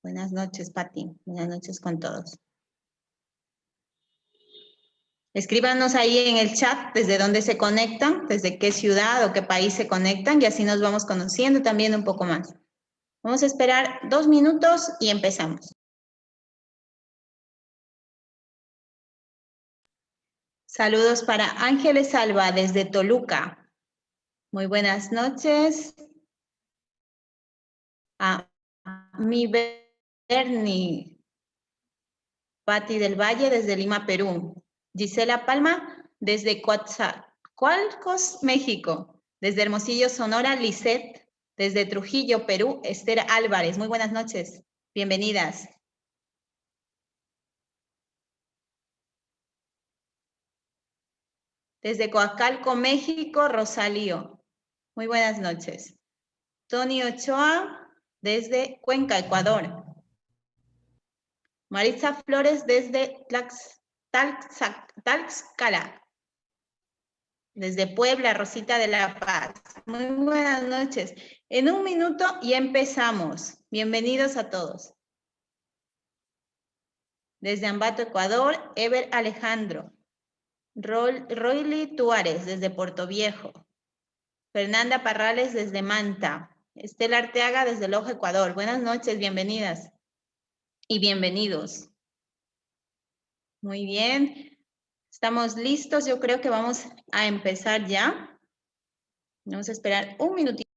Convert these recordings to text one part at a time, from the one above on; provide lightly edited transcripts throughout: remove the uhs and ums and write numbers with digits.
Buenas noches, Pati. Buenas noches con todos. Escríbanos ahí en el chat desde dónde se conectan, desde qué ciudad o qué país se conectan y así nos vamos conociendo también un poco más. Vamos a esperar 2 minutos y empezamos. Saludos para Ángeles Alba desde Toluca. Muy buenas noches. A mi Berni, Pati del Valle desde Lima, Perú. Gisela Palma desde Coatzacoalcos, México. Desde Hermosillo, Sonora, Lisette. Desde Trujillo, Perú, Esther Álvarez. Muy buenas noches. Bienvenidas. Desde Coacalco, México, Rosalío. Muy buenas noches. Tony Ochoa desde Cuenca, Ecuador. Maritza Flores desde Tlaxcala. Desde Puebla, Rosita de la Paz. Muy buenas noches. En un minuto y empezamos. Bienvenidos a todos. Desde Ambato, Ecuador, Ever Alejandro. Roily Tuárez desde Puerto Viejo. Fernanda Parrales desde Manta. Estela Arteaga desde Loja, Ecuador. Buenas noches, bienvenidas y bienvenidos. Muy bien. Estamos listos. Yo creo que vamos a empezar ya. Vamos a esperar un minutito.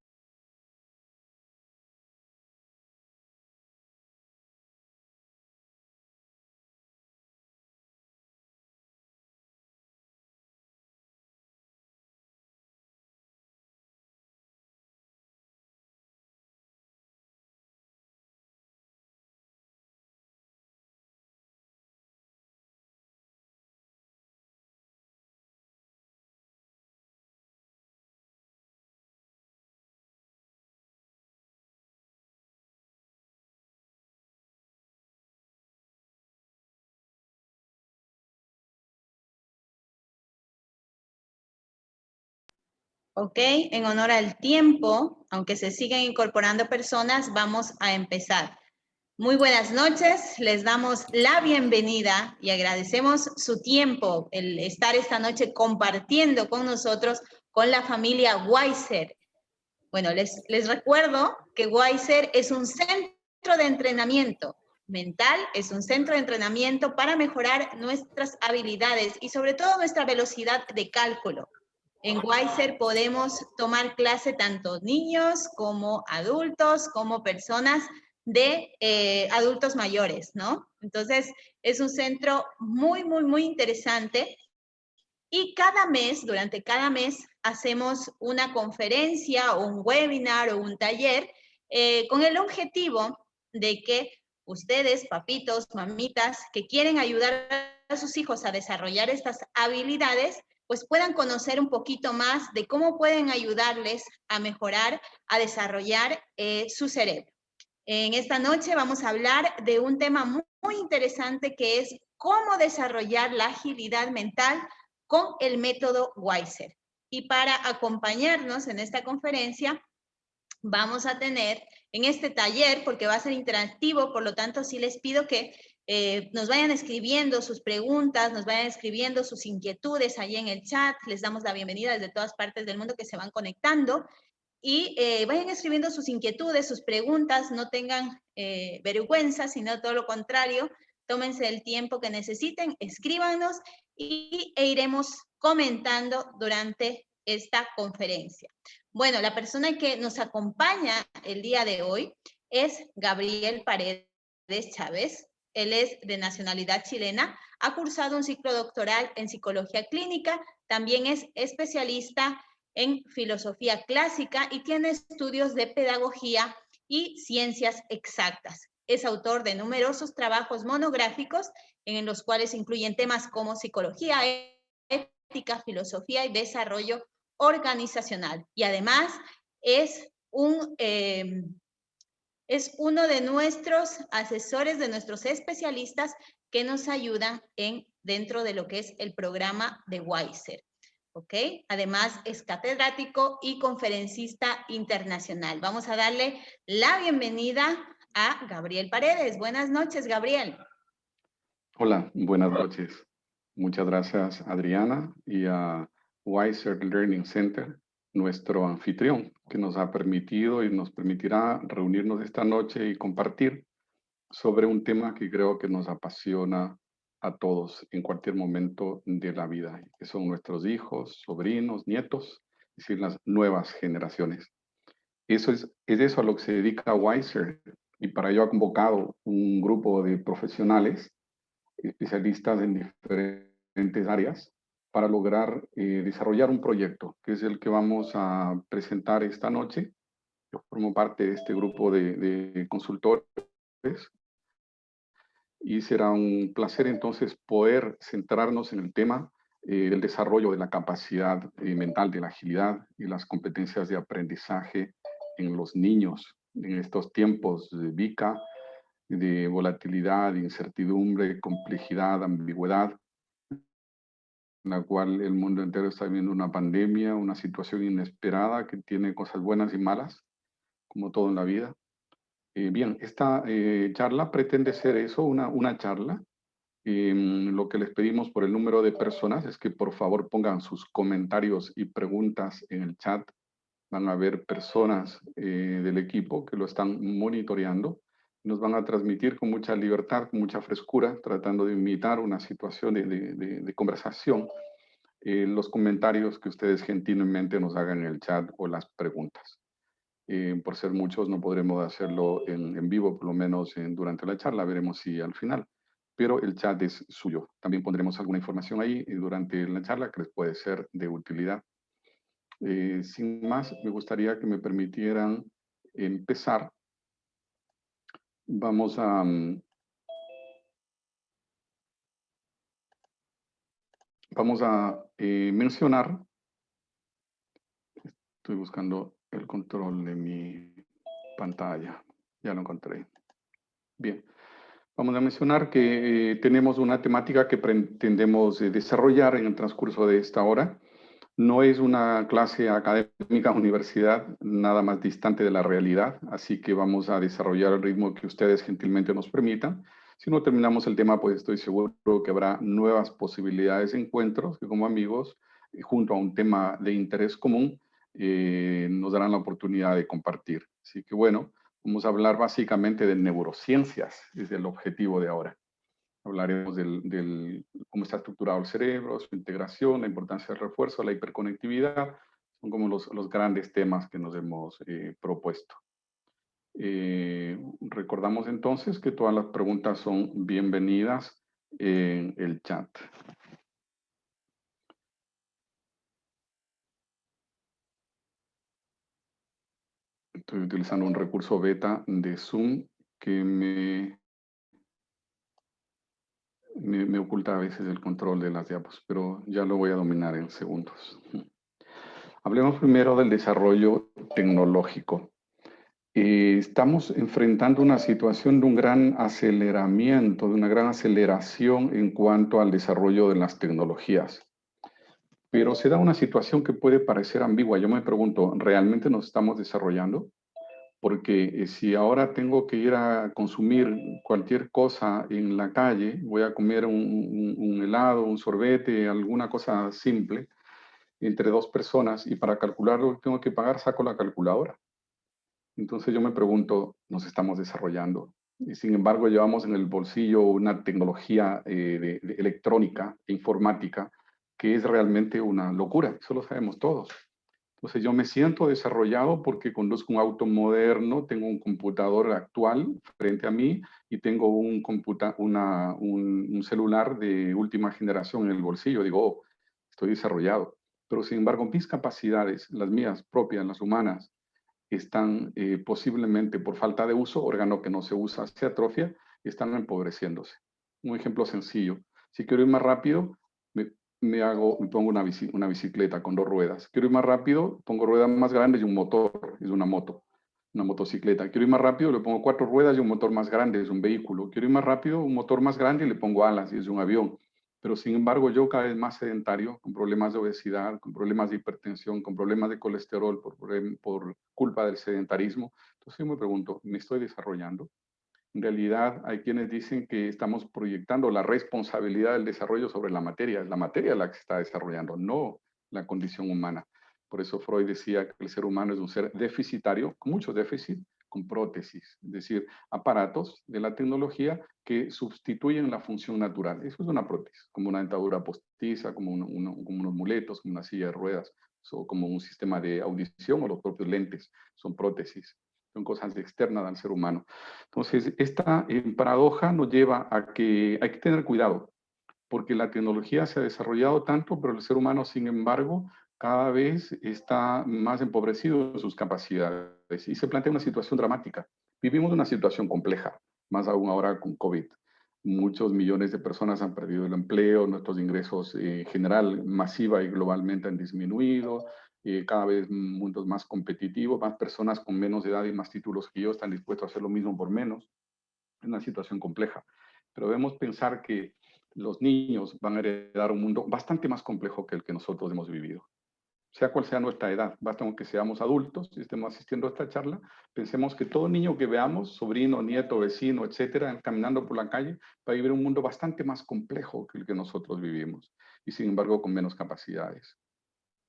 Ok, en honor al tiempo, aunque se siguen incorporando personas, vamos a empezar. Muy buenas noches, les damos la bienvenida y agradecemos su tiempo, el estar esta noche compartiendo con nosotros, con la familia Weiser. Bueno, les recuerdo que Weiser es un centro de entrenamiento mental, es un centro de entrenamiento para mejorar nuestras habilidades y sobre todo nuestra velocidad de cálculo. En Weiser podemos tomar clase tanto niños como adultos, como personas de adultos mayores, ¿no? Entonces, es un centro muy interesante y cada mes, durante cada mes, hacemos una conferencia o un webinar o un taller con el objetivo de que ustedes, papitos, mamitas, que quieren ayudar a sus hijos a desarrollar estas habilidades, pues puedan conocer un poquito más de cómo pueden ayudarles a mejorar, a desarrollar su cerebro. En esta noche vamos a hablar de un tema muy interesante que es cómo desarrollar la agilidad mental con el método Weiser. Y para acompañarnos en esta conferencia, vamos a tener en este taller, porque va a ser interactivo, por lo tanto sí les pido que nos vayan escribiendo sus preguntas, nos vayan escribiendo sus inquietudes ahí en el chat, les damos la bienvenida desde todas partes del mundo que se van conectando y vayan escribiendo sus inquietudes, sus preguntas, no tengan vergüenza, sino todo lo contrario, tómense el tiempo que necesiten, escríbanos e iremos comentando durante esta conferencia. Bueno, la persona que nos acompaña el día de hoy es Gabriel Paredes Chávez. Él es de nacionalidad chilena, ha cursado un ciclo doctoral en psicología clínica, también es especialista en filosofía clásica y tiene estudios de pedagogía y ciencias exactas. Es autor de numerosos trabajos monográficos en los cuales incluyen temas como psicología, ética, filosofía y desarrollo organizacional. Y además es uno de nuestros asesores, de nuestros especialistas que nos ayudan dentro de lo que es el programa de Weiser. ¿Ok? Además es catedrático y conferencista internacional. Vamos a darle la bienvenida a Gabriel Paredes. Buenas noches, Gabriel. Hola, buenas noches. Muchas gracias, Adriana, y a Wiser Learning Center, nuestro anfitrión, que nos ha permitido y nos permitirá reunirnos esta noche y compartir sobre un tema que creo que nos apasiona a todos en cualquier momento de la vida, que son nuestros hijos, sobrinos, nietos, es decir, las nuevas generaciones. Es eso a lo que se dedica Wiser, y para ello ha convocado un grupo de profesionales especialistas en diferentes áreas para lograr desarrollar un proyecto, que es el que vamos a presentar esta noche. Yo formo parte de este grupo de consultores y será un placer entonces poder centrarnos en el tema del desarrollo de la capacidad mental, de la agilidad y las competencias de aprendizaje en los niños en estos tiempos de VICA, de volatilidad, incertidumbre, complejidad, ambigüedad, en la cual el mundo entero está viviendo una pandemia, una situación inesperada que tiene cosas buenas y malas, como todo en la vida. Bien, esta charla pretende ser eso, una charla. Lo que les pedimos por el número de personas es que por favor pongan sus comentarios y preguntas en el chat. Van a haber personas del equipo que lo están monitoreando. Nos van a transmitir con mucha libertad, con mucha frescura, tratando de imitar una situación de conversación, los comentarios que ustedes gentilmente nos hagan en el chat o las preguntas. Por ser muchos no podremos hacerlo en vivo, por lo menos durante la charla, veremos si al final. Pero el chat es suyo. También pondremos alguna información ahí durante la charla que les puede ser de utilidad. Sin más, me gustaría que me permitieran empezar. Vamos a mencionar, estoy buscando el control de mi pantalla, ya lo encontré. Bien, vamos a mencionar que tenemos una temática que pretendemos desarrollar en el transcurso de esta hora. No es una clase académica universidad, nada más distante de la realidad, así que vamos a desarrollar el ritmo que ustedes gentilmente nos permitan. Si no terminamos el tema, pues estoy seguro que habrá nuevas posibilidades de encuentros que como amigos, junto a un tema de interés común, nos darán la oportunidad de compartir. Así que bueno, vamos a hablar básicamente de neurociencias, es el objetivo de ahora. Hablaremos del cómo está estructurado el cerebro, su integración, la importancia del refuerzo, la hiperconectividad. Son como los grandes temas que nos hemos propuesto. Recordamos entonces que todas las preguntas son bienvenidas en el chat. Estoy utilizando un recurso beta de Zoom que me oculta a veces el control de las diapos, pero ya lo voy a dominar en segundos. Hablemos primero del desarrollo tecnológico. Estamos enfrentando una situación de un gran aceleramiento, de una gran aceleración en cuanto al desarrollo de las tecnologías. Pero se da una situación que puede parecer ambigua. Yo me pregunto, ¿realmente nos estamos desarrollando? Porque si ahora tengo que ir a consumir cualquier cosa en la calle, voy a comer un helado, un sorbete, alguna cosa simple, entre dos personas, y para calcular lo que tengo que pagar, saco la calculadora. Entonces yo me pregunto, ¿nos estamos desarrollando? Y sin embargo, llevamos en el bolsillo una tecnología de electrónica e informática que es realmente una locura, eso lo sabemos todos. Entonces yo me siento desarrollado porque conduzco un auto moderno, tengo un computador actual frente a mí y tengo un celular de última generación en el bolsillo. Digo, oh, estoy desarrollado. Pero sin embargo, mis capacidades, las mías propias, las humanas, están posiblemente por falta de uso, órgano que no se usa se atrofia y están empobreciéndose. Un ejemplo sencillo, si quiero ir más rápido, me pongo una bicicleta con dos ruedas. Quiero ir más rápido, pongo ruedas más grandes y un motor, es una moto, una motocicleta. Quiero ir más rápido, le pongo 4 ruedas y un motor más grande, es un vehículo. Quiero ir más rápido, un motor más grande y le pongo alas y es un avión. Pero sin embargo, yo cada vez más sedentario, con problemas de obesidad, con problemas de hipertensión, con problemas de colesterol por culpa del sedentarismo. Entonces yo me pregunto, ¿me estoy desarrollando? En realidad hay quienes dicen que estamos proyectando la responsabilidad del desarrollo sobre la materia. Es la materia la que se está desarrollando, no la condición humana. Por eso Freud decía que el ser humano es un ser deficitario, con mucho déficit, con prótesis, es decir, aparatos de la tecnología que sustituyen la función natural. Eso es una prótesis, como una dentadura postiza, como unos muletos, como una silla de ruedas, o como un sistema de audición o los propios lentes, son prótesis, son cosas externas al ser humano. Entonces, esta paradoja nos lleva a que hay que tener cuidado, porque la tecnología se ha desarrollado tanto, pero el ser humano, sin embargo, cada vez está más empobrecido en sus capacidades y se plantea una situación dramática. Vivimos una situación compleja, más aún ahora con COVID. Muchos millones de personas han perdido el empleo, nuestros ingresos en general, masiva y globalmente han disminuido, cada vez mundos más competitivos, más personas con menos edad y más títulos que yo están dispuestos a hacer lo mismo por menos. Es una situación compleja, pero debemos pensar que los niños van a heredar un mundo bastante más complejo que el que nosotros hemos vivido. Sea cual sea nuestra edad, basta con que seamos adultos y estemos asistiendo a esta charla, pensemos que todo niño que veamos, sobrino, nieto, vecino, etcétera, caminando por la calle, va a vivir un mundo bastante más complejo que el que nosotros vivimos y sin embargo con menos capacidades.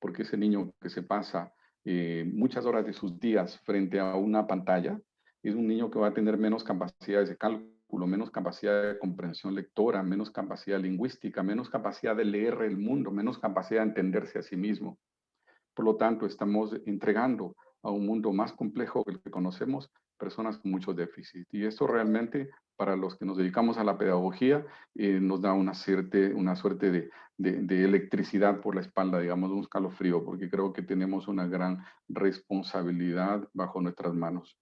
Porque ese niño que se pasa muchas horas de sus días frente a una pantalla es un niño que va a tener menos capacidades de cálculo, menos capacidad de comprensión lectora, menos capacidad lingüística, menos capacidad de leer el mundo, menos capacidad de entenderse a sí mismo. Por lo tanto, estamos entregando a un mundo más complejo que el que conocemos personas con muchos déficits. Y esto realmente, para los que nos dedicamos a la pedagogía, nos da una suerte de electricidad por la espalda, digamos, un escalofrío, porque creo que tenemos una gran responsabilidad bajo nuestras manos.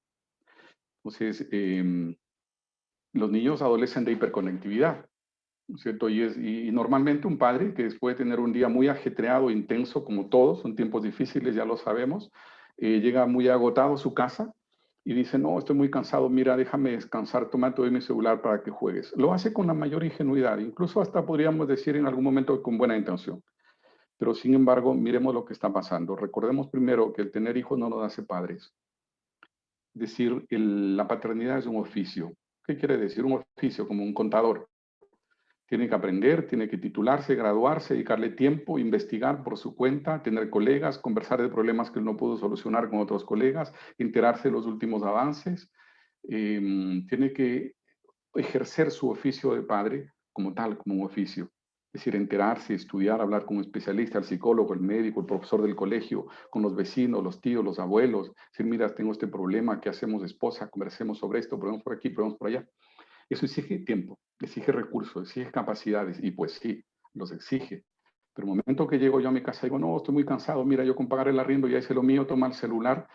Entonces, los niños adolecen de hiperconectividad, ¿no es cierto? Y normalmente un padre que después de tener un día muy ajetreado, intenso, como todos, son tiempos difíciles, ya lo sabemos, llega muy agotado a su casa y dice, no, estoy muy cansado, mira, déjame descansar, toma todo mi celular para que juegues. Lo hace con la mayor ingenuidad, incluso hasta podríamos decir en algún momento con buena intención. Pero sin embargo, miremos lo que está pasando. Recordemos primero que el tener hijos no nos hace padres. Es decir, la paternidad es un oficio. ¿Qué quiere decir? Un oficio como un contador. Tiene que aprender, tiene que titularse, graduarse, dedicarle tiempo, investigar por su cuenta, tener colegas, conversar de problemas que él no pudo solucionar con otros colegas, enterarse de los últimos avances. Tiene que ejercer su oficio de padre como tal, como un oficio. Es decir, enterarse, estudiar, hablar con un especialista, el psicólogo, el médico, el profesor del colegio, con los vecinos, los tíos, los abuelos. Decir, mira, tengo este problema, ¿qué hacemos, esposa? Conversemos sobre esto, probemos por aquí, probemos por allá. Eso exige tiempo, exige recursos, exige capacidades, y pues sí, los exige. Pero el momento que llego yo a mi casa digo, no, estoy muy cansado, mira, yo con pagar el arriendo ya hice lo mío, toma el celular.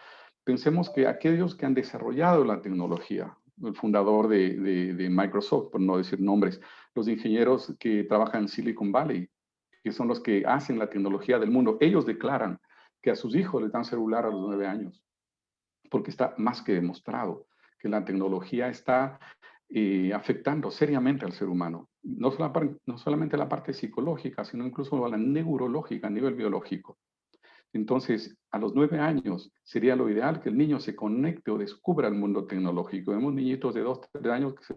Pensemos que aquellos que han desarrollado la tecnología, el fundador de Microsoft, por no decir nombres, los ingenieros que trabajan en Silicon Valley, que son los que hacen la tecnología del mundo, ellos declaran que a sus hijos les dan celular a los 9 años, porque está más que demostrado que la tecnología está afectando seriamente al ser humano. No solamente la parte psicológica, sino incluso la neurológica a nivel biológico. Entonces, a los 9 años sería lo ideal que el niño se conecte o descubra el mundo tecnológico. Vemos niñitos de 2, 3 años que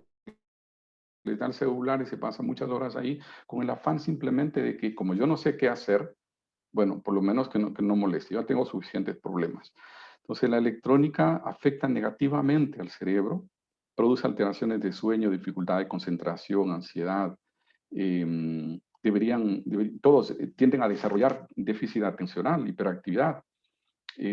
les dan el celular y se pasan muchas horas ahí con el afán simplemente de que como yo no sé qué hacer, bueno, por lo menos que no moleste, yo tengo suficientes problemas. Entonces, la electrónica afecta negativamente al cerebro, produce alteraciones de sueño, dificultad de concentración, ansiedad. Todos tienden a desarrollar déficit atencional, hiperactividad.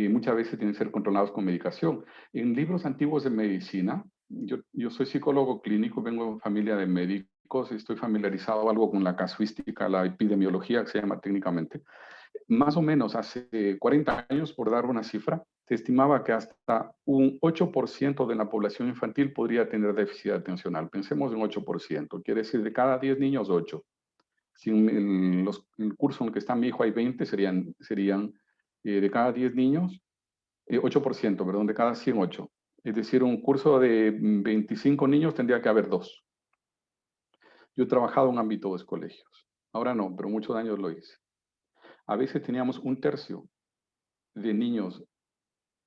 Muchas veces tienen que ser controlados con medicación. En libros antiguos de medicina, yo soy psicólogo clínico, vengo de familia de médicos, estoy familiarizado algo con la casuística, la epidemiología que se llama técnicamente. Más o menos hace 40 años, por dar una cifra, se estimaba que hasta un 8% de la población infantil podría tener déficit atencional. Pensemos en 8%, quiere decir de cada 10 niños, 8. Si en el curso en el que está mi hijo hay 20, serían de cada 10 niños, 8%, perdón, de cada 100, 8. Es decir, un curso de 25 niños tendría que haber 2. Yo he trabajado en ámbito de colegios. Ahora no, pero muchos años lo hice. A veces teníamos un tercio de niños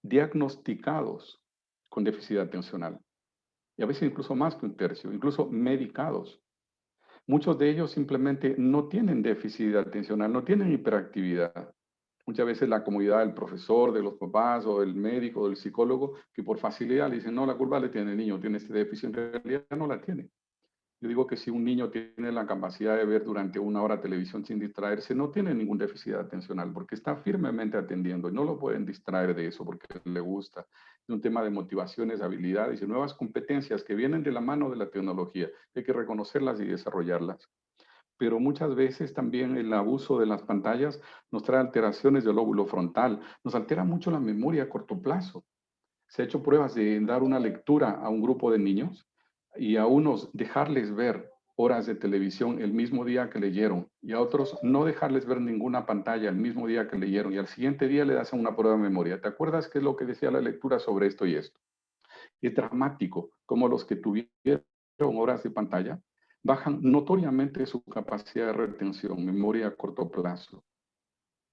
diagnosticados con déficit atencional. Y a veces incluso más que un tercio, incluso medicados. Muchos de ellos simplemente no tienen déficit atencional, no tienen hiperactividad. Muchas veces la comodidad del profesor, de los papás o del médico o del psicólogo, que por facilidad le dicen, no, la culpa le tiene el niño, tiene este déficit, en realidad no la tiene. Yo digo que si un niño tiene la capacidad de ver durante una hora televisión sin distraerse, no tiene ningún déficit atencional porque está firmemente atendiendo y no lo pueden distraer de eso porque le gusta. Es un tema de motivaciones, habilidades y nuevas competencias que vienen de la mano de la tecnología. Hay que reconocerlas y desarrollarlas. Pero muchas veces también el abuso de las pantallas nos trae alteraciones del lóbulo frontal, nos altera mucho la memoria a corto plazo. Se ha hecho pruebas de dar una lectura a un grupo de niños y a unos dejarles ver horas de televisión el mismo día que leyeron y a otros no dejarles ver ninguna pantalla el mismo día que leyeron y al siguiente día le das una prueba de memoria. ¿Te acuerdas qué es lo que decía la lectura sobre esto y esto? Es dramático como los que tuvieron horas de pantalla bajan notoriamente su capacidad de retención, memoria a corto plazo.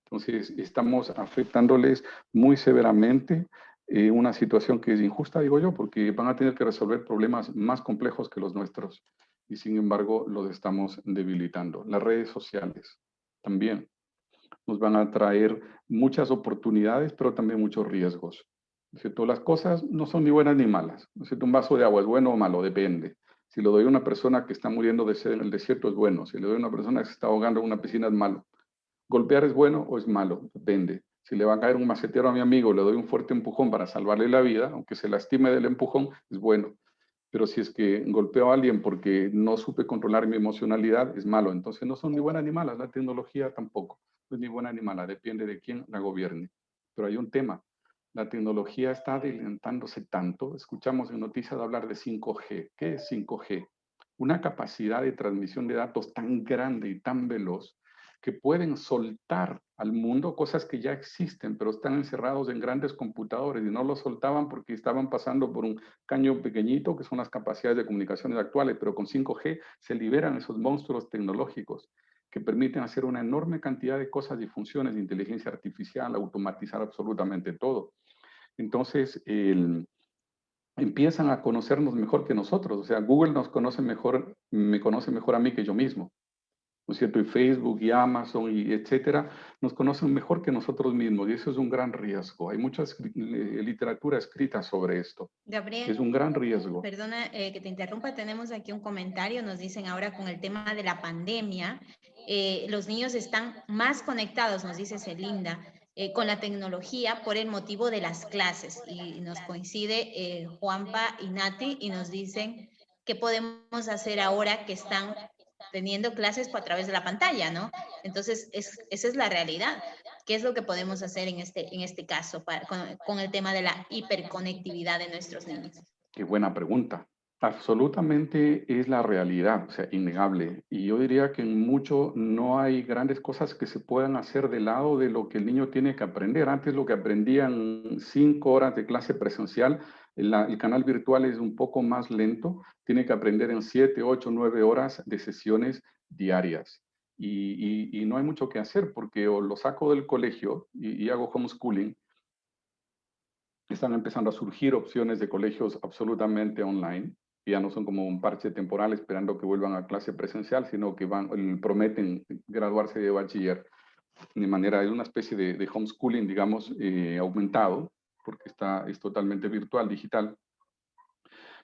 Entonces, estamos afectándoles muy severamente una situación que es injusta, digo yo, porque van a tener que resolver problemas más complejos que los nuestros y sin embargo los estamos debilitando. Las redes sociales también nos van a traer muchas oportunidades, pero también muchos riesgos. ¿No es cierto? Las cosas no son ni buenas ni malas. ¿No es cierto? Un vaso de agua es bueno o malo, depende. Si lo doy a una persona que está muriendo de sed en el desierto es bueno. Si le doy a una persona que se está ahogando en una piscina es malo. ¿Golpear es bueno o es malo? Depende. Si le va a caer un macetero a mi amigo, le doy un fuerte empujón para salvarle la vida, aunque se lastime del empujón, es bueno. Pero si es que golpeo a alguien porque no supe controlar mi emocionalidad, es malo. Entonces no son ni buenas ni malas, la tecnología tampoco. No es ni buena ni mala, depende de quién la gobierne. Pero hay un tema. La tecnología está adelantándose tanto. Escuchamos en noticias hablar de 5G. ¿Qué es 5G? Una capacidad de transmisión de datos tan grande y tan veloz que pueden soltar al mundo cosas que ya existen, pero están encerrados en grandes computadores y no lo soltaban porque estaban pasando por un caño pequeñito, que son las capacidades de comunicaciones actuales, pero con 5G se liberan esos monstruos tecnológicos que permiten hacer una enorme cantidad de cosas y funciones de inteligencia artificial, automatizar absolutamente todo. Entonces, empiezan a conocernos mejor que nosotros. O sea, Google nos conoce mejor, me conoce mejor a mí que yo mismo. ¿No es cierto? Y Facebook y Amazon y etcétera, nos conocen mejor que nosotros mismos y eso es un gran riesgo. Hay mucha literatura escrita sobre esto. Es Gabriel, un gran riesgo. perdona que te interrumpa, tenemos aquí un comentario, nos dicen ahora con el tema de la pandemia, los niños están más conectados, nos dice Celinda, con la tecnología por el motivo de las clases y nos coincide Juanpa y Nati y nos dicen qué podemos hacer ahora que están teniendo clases a través de la pantalla, ¿no? Entonces, esa es la realidad. ¿Qué es lo que podemos hacer en este caso con el tema de la hiperconectividad de nuestros niños? Qué buena pregunta. Absolutamente es la realidad, o sea, innegable. Y yo diría que en mucho no hay grandes cosas que se puedan hacer de lado de lo que el niño tiene que aprender. Antes lo que aprendían 5 horas de clase presencial, el canal virtual es un poco más lento, tiene que aprender en 7, 8, 9 horas de sesiones diarias. Y no hay mucho que hacer porque o lo saco del colegio y hago homeschooling, están empezando a surgir opciones de colegios absolutamente online, que ya no son como un parche temporal esperando que vuelvan a clase presencial, sino que prometen graduarse de bachiller de manera, es una especie de homeschooling, digamos, aumentado, porque es totalmente virtual, digital.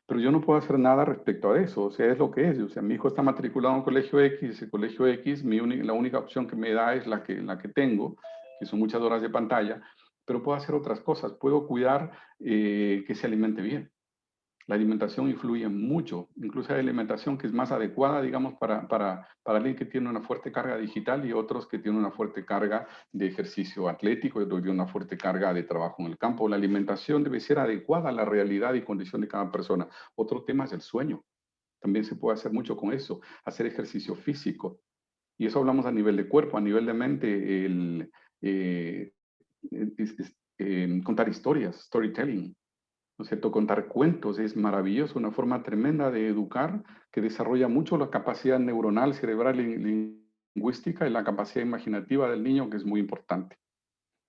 Pero yo no puedo hacer nada respecto a eso, o sea, es lo que es. O sea, mi hijo está matriculado en un colegio X, ese colegio X, la única opción que me da es la que tengo, que son muchas horas de pantalla, pero puedo hacer otras cosas. Puedo cuidar que se alimente bien. La alimentación influye mucho, incluso hay alimentación que es más adecuada, digamos, para alguien que tiene una fuerte carga digital y otros que tienen una fuerte carga de ejercicio atlético y otros que tienen una fuerte carga de trabajo en el campo. La alimentación debe ser adecuada a la realidad y condición de cada persona. Otro tema es el sueño. También se puede hacer mucho con eso, hacer ejercicio físico. Y eso hablamos a nivel de cuerpo, a nivel de mente, contar historias, storytelling. ¿No es cierto? Contar cuentos es maravilloso, una forma tremenda de educar que desarrolla mucho la capacidad neuronal, cerebral lingüística y la capacidad imaginativa del niño, que es muy importante.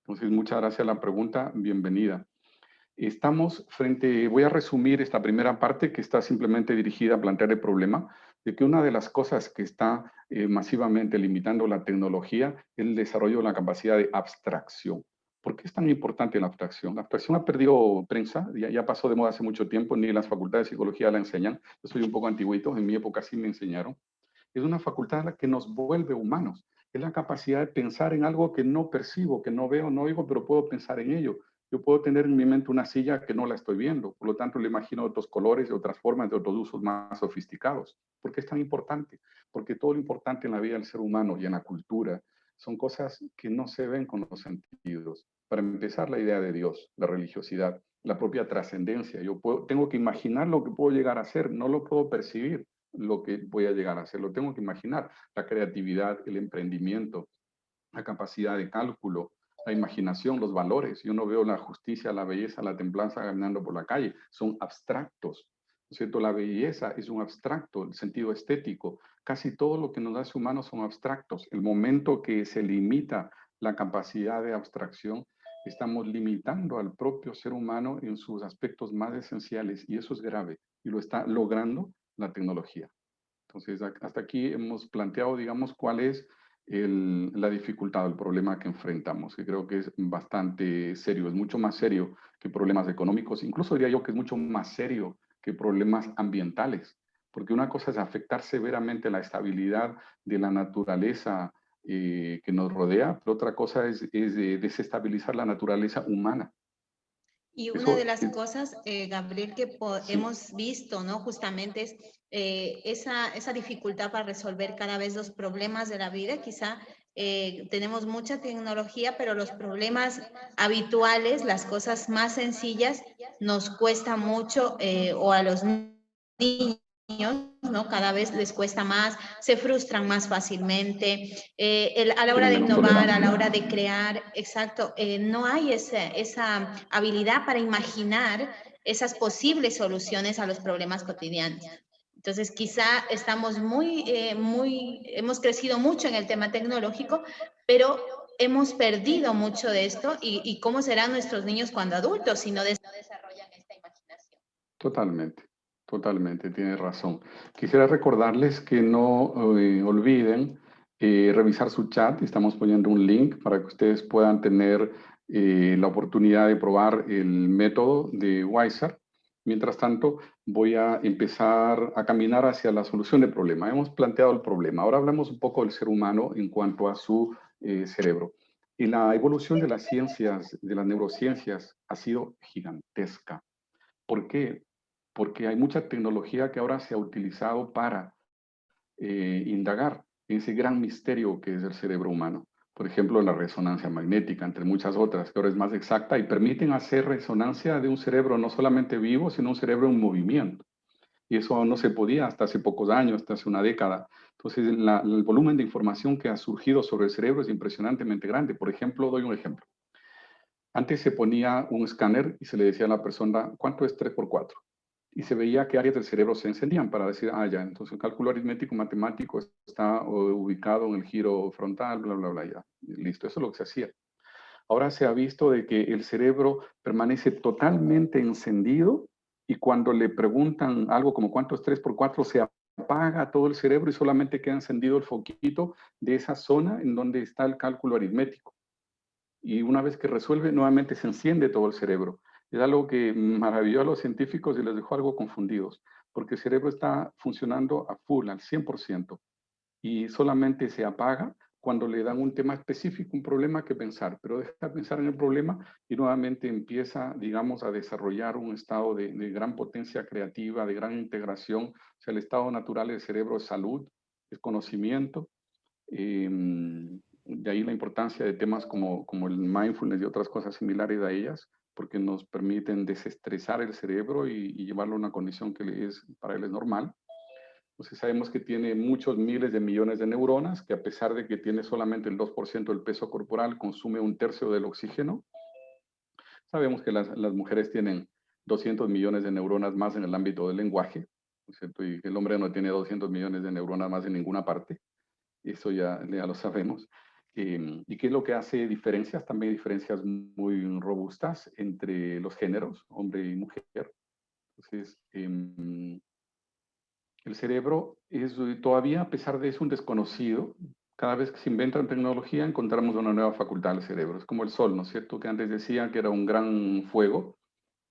Entonces, muchas gracias a la pregunta, bienvenida. Estamos voy a resumir esta primera parte que está simplemente dirigida a plantear el problema de que una de las cosas que está masivamente limitando la tecnología es el desarrollo de la capacidad de abstracción. ¿Por qué es tan importante la abstracción? La abstracción ha perdido prensa, ya pasó de moda hace mucho tiempo, ni las facultades de psicología la enseñan. Yo soy un poco antiguito, en mi época sí me enseñaron. Es una facultad que nos vuelve humanos. Es la capacidad de pensar en algo que no percibo, que no veo, no oigo, pero puedo pensar en ello. Yo puedo tener en mi mente una silla que no la estoy viendo, por lo tanto le imagino otros colores, de otras formas, de otros usos más sofisticados. ¿Por qué es tan importante? Porque todo lo importante en la vida del ser humano y en la cultura son cosas que no se ven con los sentidos. Para empezar, la idea de Dios, la religiosidad, la propia trascendencia. Tengo que imaginar lo que puedo llegar a ser, no lo puedo percibir lo que voy a llegar a hacer, lo tengo que imaginar. La creatividad, el emprendimiento, la capacidad de cálculo, la imaginación, los valores. Yo no veo la justicia, la belleza, la templanza caminando por la calle. Son abstractos. ¿No es cierto? La belleza es un abstracto, el sentido estético. Casi todo lo que nos hace humanos son abstractos. El momento que se limita la capacidad de abstracción, estamos limitando al propio ser humano en sus aspectos más esenciales y eso es grave y lo está logrando la tecnología. Entonces, hasta aquí hemos planteado, digamos, cuál es la dificultad, el problema que enfrentamos, que creo que es bastante serio, es mucho más serio que problemas económicos, incluso diría yo que es mucho más serio que problemas ambientales, porque una cosa es afectar severamente la estabilidad de la naturaleza que nos rodea, pero otra cosa es desestabilizar la naturaleza humana. Y una de Eso, las cosas, Gabriel, que sí, hemos visto, ¿no? Justamente es esa dificultad para resolver cada vez los problemas de la vida. Quizá tenemos mucha tecnología, pero los problemas habituales, las cosas más sencillas, nos cuesta mucho o a los niños, ¿no? Cada vez les cuesta más, se frustran más fácilmente. A la hora tienen de menos innovar, a la tolerancia. hora de crear, exacto, no hay esa habilidad para imaginar esas posibles soluciones a los problemas cotidianos. Entonces, quizá estamos hemos crecido mucho en el tema tecnológico, pero hemos perdido mucho de esto y cómo serán nuestros niños cuando adultos si no desarrollan esta imaginación. Totalmente, totalmente, tienes razón. Quisiera recordarles que no olviden revisar su chat. Estamos poniendo un link para que ustedes puedan tener la oportunidad de probar el método de Wiser. Mientras tanto, voy a empezar a caminar hacia la solución del problema. Hemos planteado el problema. Ahora hablamos un poco del ser humano en cuanto a su cerebro. Y la evolución de las ciencias, de las neurociencias, ha sido gigantesca. ¿Por qué? Porque hay mucha tecnología que ahora se ha utilizado para indagar en ese gran misterio que es el cerebro humano. Por ejemplo, la resonancia magnética, entre muchas otras, que ahora es más exacta y permiten hacer resonancia de un cerebro no solamente vivo, sino un cerebro en movimiento. Y eso no se podía hasta hace pocos años, hasta hace una década. Entonces, el volumen de información que ha surgido sobre el cerebro es impresionantemente grande. Por ejemplo, doy un ejemplo. Antes se ponía un escáner y se le decía a la persona, ¿cuánto es 3 por 4? Y se veía qué áreas del cerebro se encendían para decir, ah, ya, entonces el cálculo aritmético matemático está ubicado en el giro frontal, bla, bla, bla, ya. Listo, eso es lo que se hacía. Ahora se ha visto de que el cerebro permanece totalmente encendido y cuando le preguntan algo como cuánto es 3 por 4, se apaga todo el cerebro y solamente queda encendido el foquito de esa zona en donde está el cálculo aritmético. Y una vez que resuelve, nuevamente se enciende todo el cerebro. Es algo que maravilló a los científicos y les dejó algo confundidos, porque el cerebro está funcionando a full, al 100%, y solamente se apaga cuando le dan un tema específico, un problema que pensar, pero deja de pensar en el problema y nuevamente empieza, digamos, a desarrollar un estado de gran potencia creativa, de gran integración. O sea, el estado natural del cerebro es salud, es conocimiento, de ahí la importancia de temas como el mindfulness y otras cosas similares a ellas, porque nos permiten desestresar el cerebro y llevarlo a una condición que para él es normal. Entonces sabemos que tiene muchos miles de millones de neuronas, que a pesar de que tiene solamente el 2% del peso corporal, consume un tercio del oxígeno. Sabemos que las mujeres tienen 200 millones de neuronas más en el ámbito del lenguaje, ¿no es cierto? Y el hombre no tiene 200 millones de neuronas más en ninguna parte. eso ya lo sabemos. ¿Y qué es lo que hace diferencias? También diferencias muy robustas entre los géneros, hombre y mujer. Entonces, el cerebro es todavía, a pesar de eso, un desconocido. Cada vez que se inventa tecnología, encontramos una nueva facultad del cerebro. Es como el sol, ¿no es cierto? Que antes decían que era un gran fuego,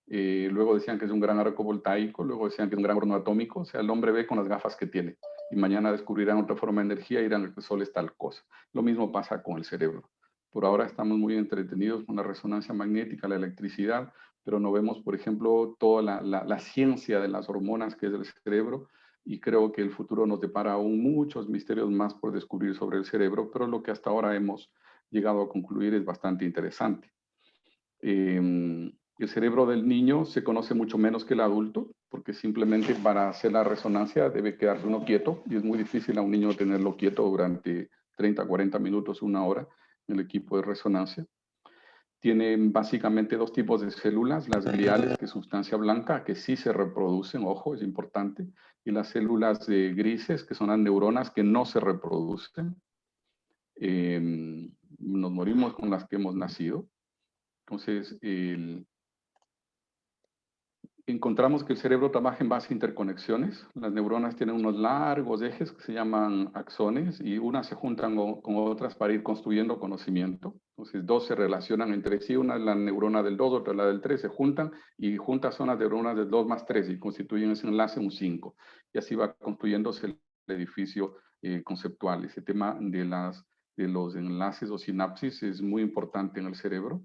luego decían que es un gran arco voltaico, luego decían que es un gran horno atómico. O sea, el hombre ve con las gafas que tiene. Y mañana descubrirán otra forma de energía y dirán que el sol es tal cosa. Lo mismo pasa con el cerebro. Por ahora estamos muy entretenidos con la resonancia magnética, la electricidad, pero no vemos, por ejemplo, toda la ciencia de las hormonas que es el cerebro, y creo que el futuro nos depara aún muchos misterios más por descubrir sobre el cerebro, pero lo que hasta ahora hemos llegado a concluir es bastante interesante. El cerebro del niño se conoce mucho menos que el adulto, porque simplemente para hacer la resonancia debe quedarse uno quieto, y es muy difícil a un niño tenerlo quieto durante 30, 40 minutos, una hora en el equipo de resonancia. Tienen básicamente dos tipos de células, las gliales, que es sustancia blanca, que sí se reproducen, ojo, es importante, y las células grises, que son las neuronas, que no se reproducen. Nos morimos con las que hemos nacido. Entonces, encontramos que el cerebro trabaja en base a interconexiones. Las neuronas tienen unos largos ejes que se llaman axones, y unas se juntan con otras para ir construyendo conocimiento. Entonces, dos se relacionan entre sí, una es la neurona del 2, otra la del 3, se juntan, y juntas son las neuronas del 2 más 3 y constituyen ese enlace un 5. Y así va construyéndose el edificio conceptual. Ese tema de los enlaces o sinapsis es muy importante en el cerebro.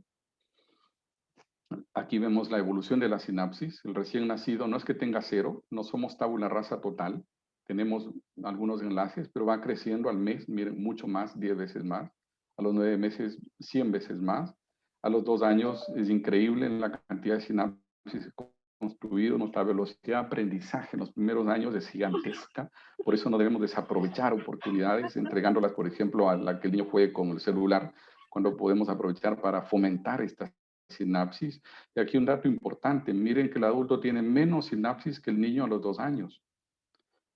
Aquí vemos la evolución de la sinapsis. El recién nacido no es que tenga cero, no somos tabula rasa total. Tenemos algunos enlaces, pero va creciendo al mes, miren, mucho más, 10 veces más. A los 9 meses, 100 veces más. A los 2 años es increíble la cantidad de sinapsis construido. Nuestra velocidad de aprendizaje en los primeros años es gigantesca. Por eso no debemos desaprovechar oportunidades, entregándolas, por ejemplo, a la que el niño juegue con el celular, cuando podemos aprovechar para fomentar estas sinapsis. Y aquí un dato importante, miren que el adulto tiene menos sinapsis que el niño a los 2 años.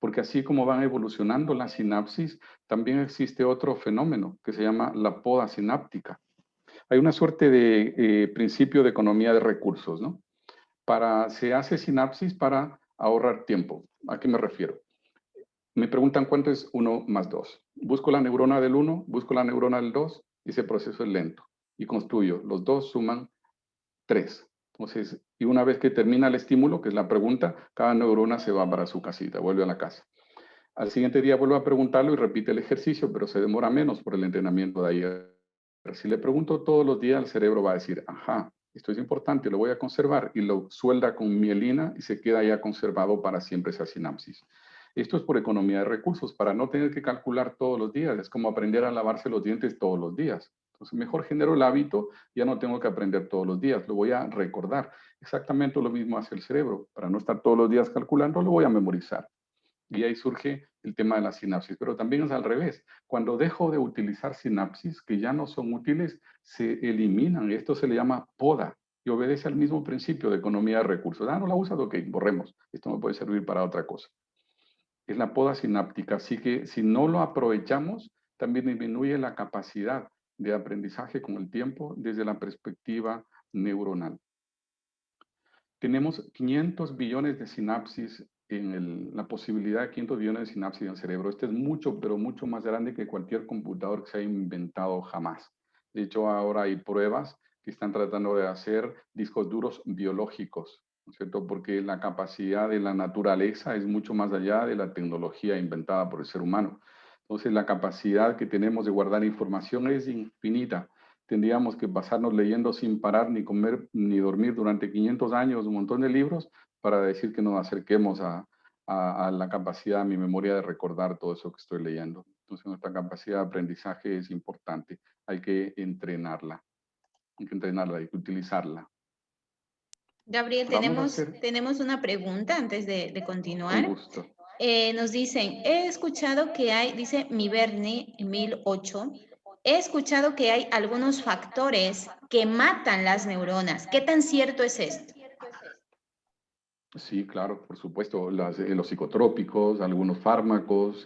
Porque así como van evolucionando las sinapsis, también existe otro fenómeno que se llama la poda sináptica. Hay una suerte de principio de economía de recursos, ¿no? Se hace sinapsis para ahorrar tiempo. ¿A qué me refiero? Me preguntan cuánto es 1 más 2. Busco la neurona del 1, busco la neurona del 2, y ese proceso es lento. Y construyo. Los dos suman 3. Entonces, y una vez que termina el estímulo, que es la pregunta, cada neurona se va para su casita, vuelve a la casa. Al siguiente día vuelve a preguntarlo y repite el ejercicio, pero se demora menos por el entrenamiento de ayer. Si le pregunto todos los días, el cerebro va a decir, ajá, esto es importante, lo voy a conservar, y lo suelda con mielina y se queda ya conservado para siempre esa sinapsis. Esto es por economía de recursos, para no tener que calcular todos los días. Es como aprender a lavarse los dientes todos los días. Entonces, mejor genero el hábito, ya no tengo que aprender todos los días, lo voy a recordar. Exactamente lo mismo hace el cerebro. Para no estar todos los días calculando, lo voy a memorizar. Y ahí surge el tema de la sinapsis, pero también es al revés. Cuando dejo de utilizar sinapsis que ya no son útiles, se eliminan. Esto se le llama poda y obedece al mismo principio de economía de recursos. Ah, no la usas, ok, borremos. Esto me puede servir para otra cosa. Es la poda sináptica, así que si no lo aprovechamos, también disminuye la capacidad de aprendizaje con el tiempo desde la perspectiva neuronal. Tenemos 500 billones de sinapsis la posibilidad de 500 billones de sinapsis en el cerebro. Este es mucho, pero mucho más grande que cualquier computador que se haya inventado jamás. De hecho, ahora hay pruebas que están tratando de hacer discos duros biológicos, ¿no es cierto? Porque la capacidad de la naturaleza es mucho más allá de la tecnología inventada por el ser humano. Entonces, la capacidad que tenemos de guardar información es infinita. Tendríamos que pasarnos leyendo sin parar, ni comer, ni dormir durante 500 años, un montón de libros, para decir que nos acerquemos a la capacidad, a mi memoria de recordar todo eso que estoy leyendo. Entonces, nuestra capacidad de aprendizaje es importante. Hay que entrenarla. Hay que entrenarla, hay que utilizarla. Gabriel, tenemos una pregunta antes de continuar. Con gusto. Nos dicen, he escuchado que hay, dice mi Bernie 1008, he escuchado que hay algunos factores que matan las neuronas. ¿Qué tan cierto es esto? Sí, claro, por supuesto. Los psicotrópicos, algunos fármacos,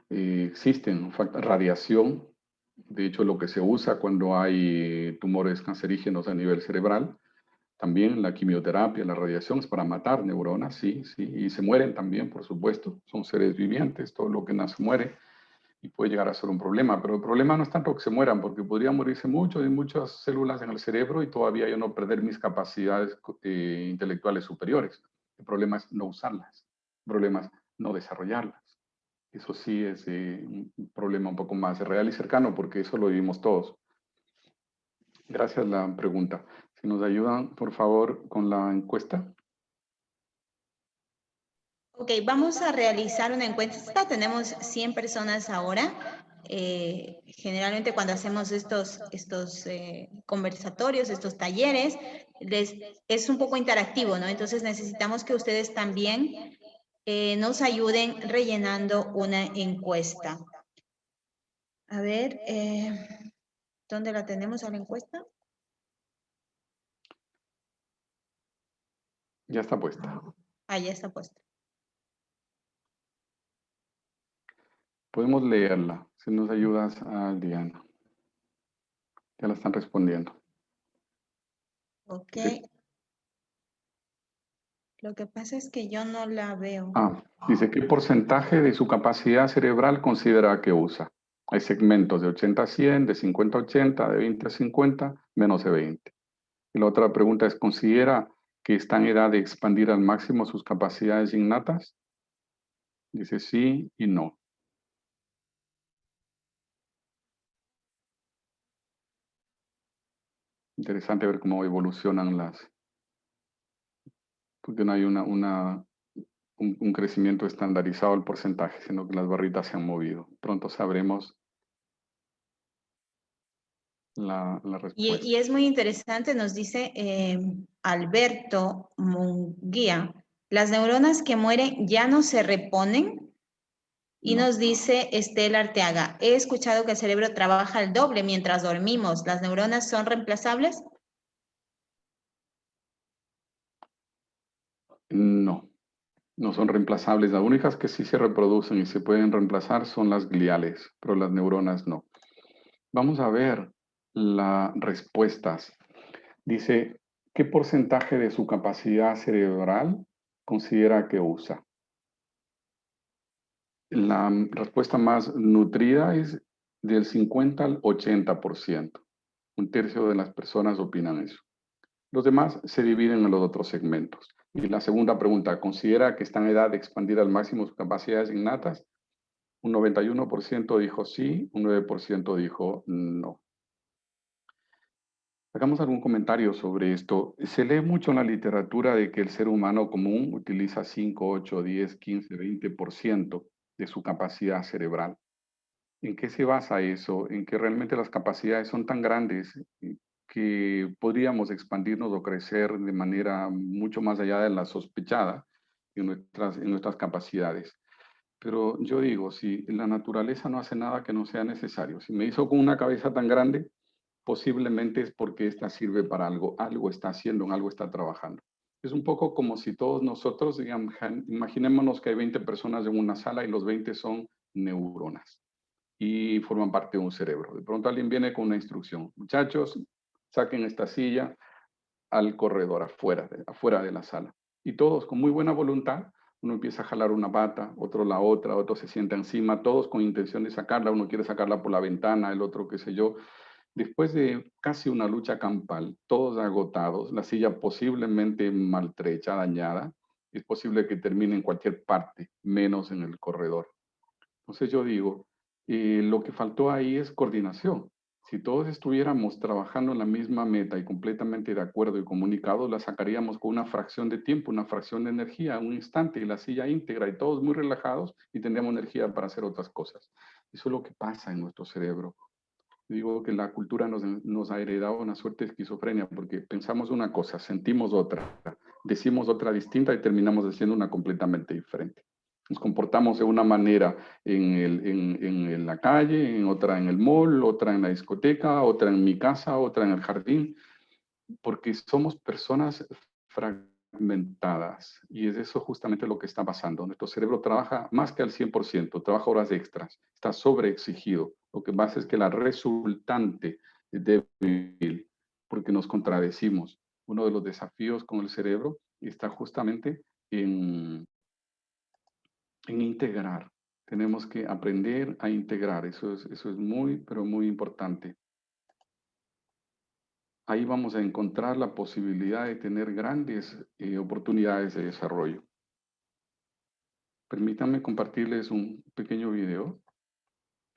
existen radiación. De hecho, lo que se usa cuando hay tumores cancerígenos a nivel cerebral, también la quimioterapia, la radiación es para matar neuronas, sí, sí, y se mueren también, por supuesto. Son seres vivientes, todo lo que nace muere y puede llegar a ser un problema. Pero el problema no es tanto que se mueran, porque podrían morirse mucho y muchas células en el cerebro y todavía yo no perder mis capacidades intelectuales superiores. El problema es no usarlas. El problema es no desarrollarlas. Eso sí es un problema un poco más real y cercano, porque eso lo vivimos todos. Gracias la pregunta. Si nos ayudan, por favor, con la encuesta. Ok, vamos a realizar una encuesta. Tenemos 100 personas ahora. Generalmente cuando hacemos estos conversatorios, estos talleres, es un poco interactivo, ¿no? Entonces necesitamos que ustedes también nos ayuden rellenando una encuesta. A ver, ¿dónde la tenemos a la encuesta? Ya está puesta. Ah, ya está puesta. Podemos leerla, si nos ayudas, Diana. Ya la están respondiendo. Ok. Dice, Lo que pasa es que yo no la veo. dice, ¿qué porcentaje de su capacidad cerebral considera que usa? Hay segmentos de 80 a 100, de 50 a 80, de 20 a 50, menos de 20. Y la otra pregunta es, ¿considera que está en edad de expandir al máximo sus capacidades innatas? Dice sí y no. Interesante ver cómo evolucionan porque no hay un crecimiento estandarizado del porcentaje, sino que las barritas se han movido. Pronto sabremos la respuesta. Y es muy interesante, nos dice Alberto Munguía, las neuronas que mueren ya no se reponen. Y No. nos dice Estela Arteaga, he escuchado que el cerebro trabaja el doble mientras dormimos. ¿Las neuronas son reemplazables? No, no son reemplazables. Las únicas que sí se reproducen y se pueden reemplazar son las gliales, pero las neuronas no. Vamos a ver las respuestas. Dice, ¿qué porcentaje de su capacidad cerebral considera que usa? La respuesta más nutrida es del 50 al 80%. Un tercio de las personas opinan eso. Los demás se dividen en los otros segmentos. Y la segunda pregunta, ¿considera que está en edad de expandir al máximo sus capacidades innatas? Un 91% dijo sí, un 9% dijo no. Hagamos algún comentario sobre esto. Se lee mucho en la literatura de que el ser humano común utiliza 5, 8, 10, 15, 20% de su capacidad cerebral. ¿En qué se basa eso? En que realmente las capacidades son tan grandes que podríamos expandirnos o crecer de manera mucho más allá de la sospechada en nuestras capacidades. Pero yo digo, si la naturaleza no hace nada que no sea necesario, si me hizo con una cabeza tan grande, posiblemente es porque esta sirve para algo, algo está haciendo, en algo está trabajando. Es un poco como si todos nosotros, digamos, imaginémonos que hay 20 personas en una sala y los 20 son neuronas y forman parte de un cerebro. De pronto alguien viene con una instrucción. Muchachos, saquen esta silla al corredor, afuera de la sala. Y todos con muy buena voluntad, uno empieza a jalar una pata, otro la otra, otro se sienta encima, todos con intención de sacarla, uno quiere sacarla por la ventana, el otro qué sé yo. Después de casi una lucha campal, todos agotados, la silla posiblemente maltrecha, dañada, es posible que termine en cualquier parte, menos en el corredor. Entonces yo digo, lo que faltó ahí es coordinación. Si todos estuviéramos trabajando en la misma meta y completamente de acuerdo y comunicados, la sacaríamos con una fracción de tiempo, una fracción de energía, un instante, y la silla íntegra, y todos muy relajados, y tendríamos energía para hacer otras cosas. Eso es lo que pasa en nuestro cerebro. Digo que la cultura nos ha heredado una suerte de esquizofrenia, porque pensamos una cosa, sentimos otra, decimos otra distinta y terminamos diciendo una completamente diferente. Nos comportamos de una manera en la calle, en otra en el mall, otra en la discoteca, otra en mi casa, otra en el jardín, porque somos personas fragmentadas fragmentadas. Y es eso justamente lo que está pasando. Nuestro cerebro trabaja más que al 100%, trabaja horas extras, está sobreexigido. Lo que pasa es que la resultante es débil porque nos contradecimos. Uno de los desafíos con el cerebro está justamente en integrar. Tenemos que aprender a integrar. Eso es muy, pero muy importante. Ahí vamos a encontrar la posibilidad de tener grandes oportunidades de desarrollo. Permítanme compartirles un pequeño video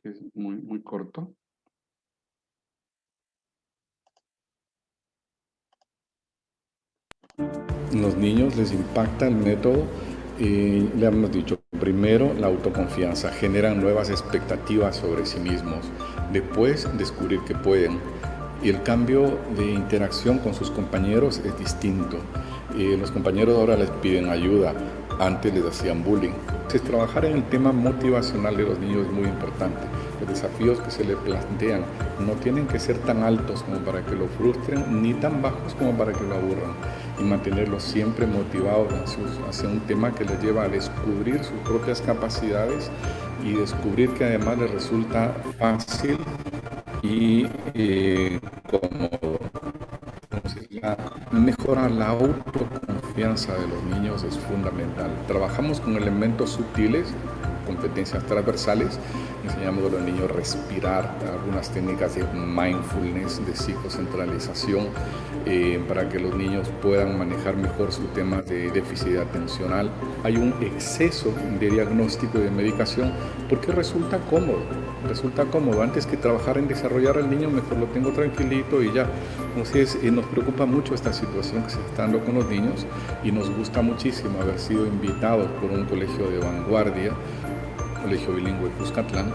que es muy corto. Los niños les impacta el método, le hemos dicho, primero la autoconfianza, generan nuevas expectativas sobre sí mismos, después descubrir que pueden. Y el cambio de interacción con sus compañeros es distinto. Los compañeros ahora les piden ayuda, antes les hacían bullying. Entonces, trabajar en el tema motivacional de los niños es muy importante. Los desafíos que se les plantean no tienen que ser tan altos como para que lo frustren, ni tan bajos como para que lo aburran. Y mantenerlos siempre motivados hacia un tema que les lleva a descubrir sus propias capacidades y descubrir que además les resulta fácil y cómodo. Entonces, mejorar la autoconfianza de los niños es fundamental. Trabajamos con elementos sutiles, competencias transversales. Enseñamos a los niños a respirar, algunas técnicas de mindfulness, de psicocentralización, para que los niños puedan manejar mejor su tema de déficit atencional. Hay un exceso de diagnóstico y de medicación porque resulta cómodo. Antes que trabajar en desarrollar al niño, mejor lo tengo tranquilito y ya. Entonces nos preocupa mucho esta situación que se está dando con los niños y nos gusta muchísimo haber sido invitados por un colegio de vanguardia, Colegio Bilingüe Cuscatlán,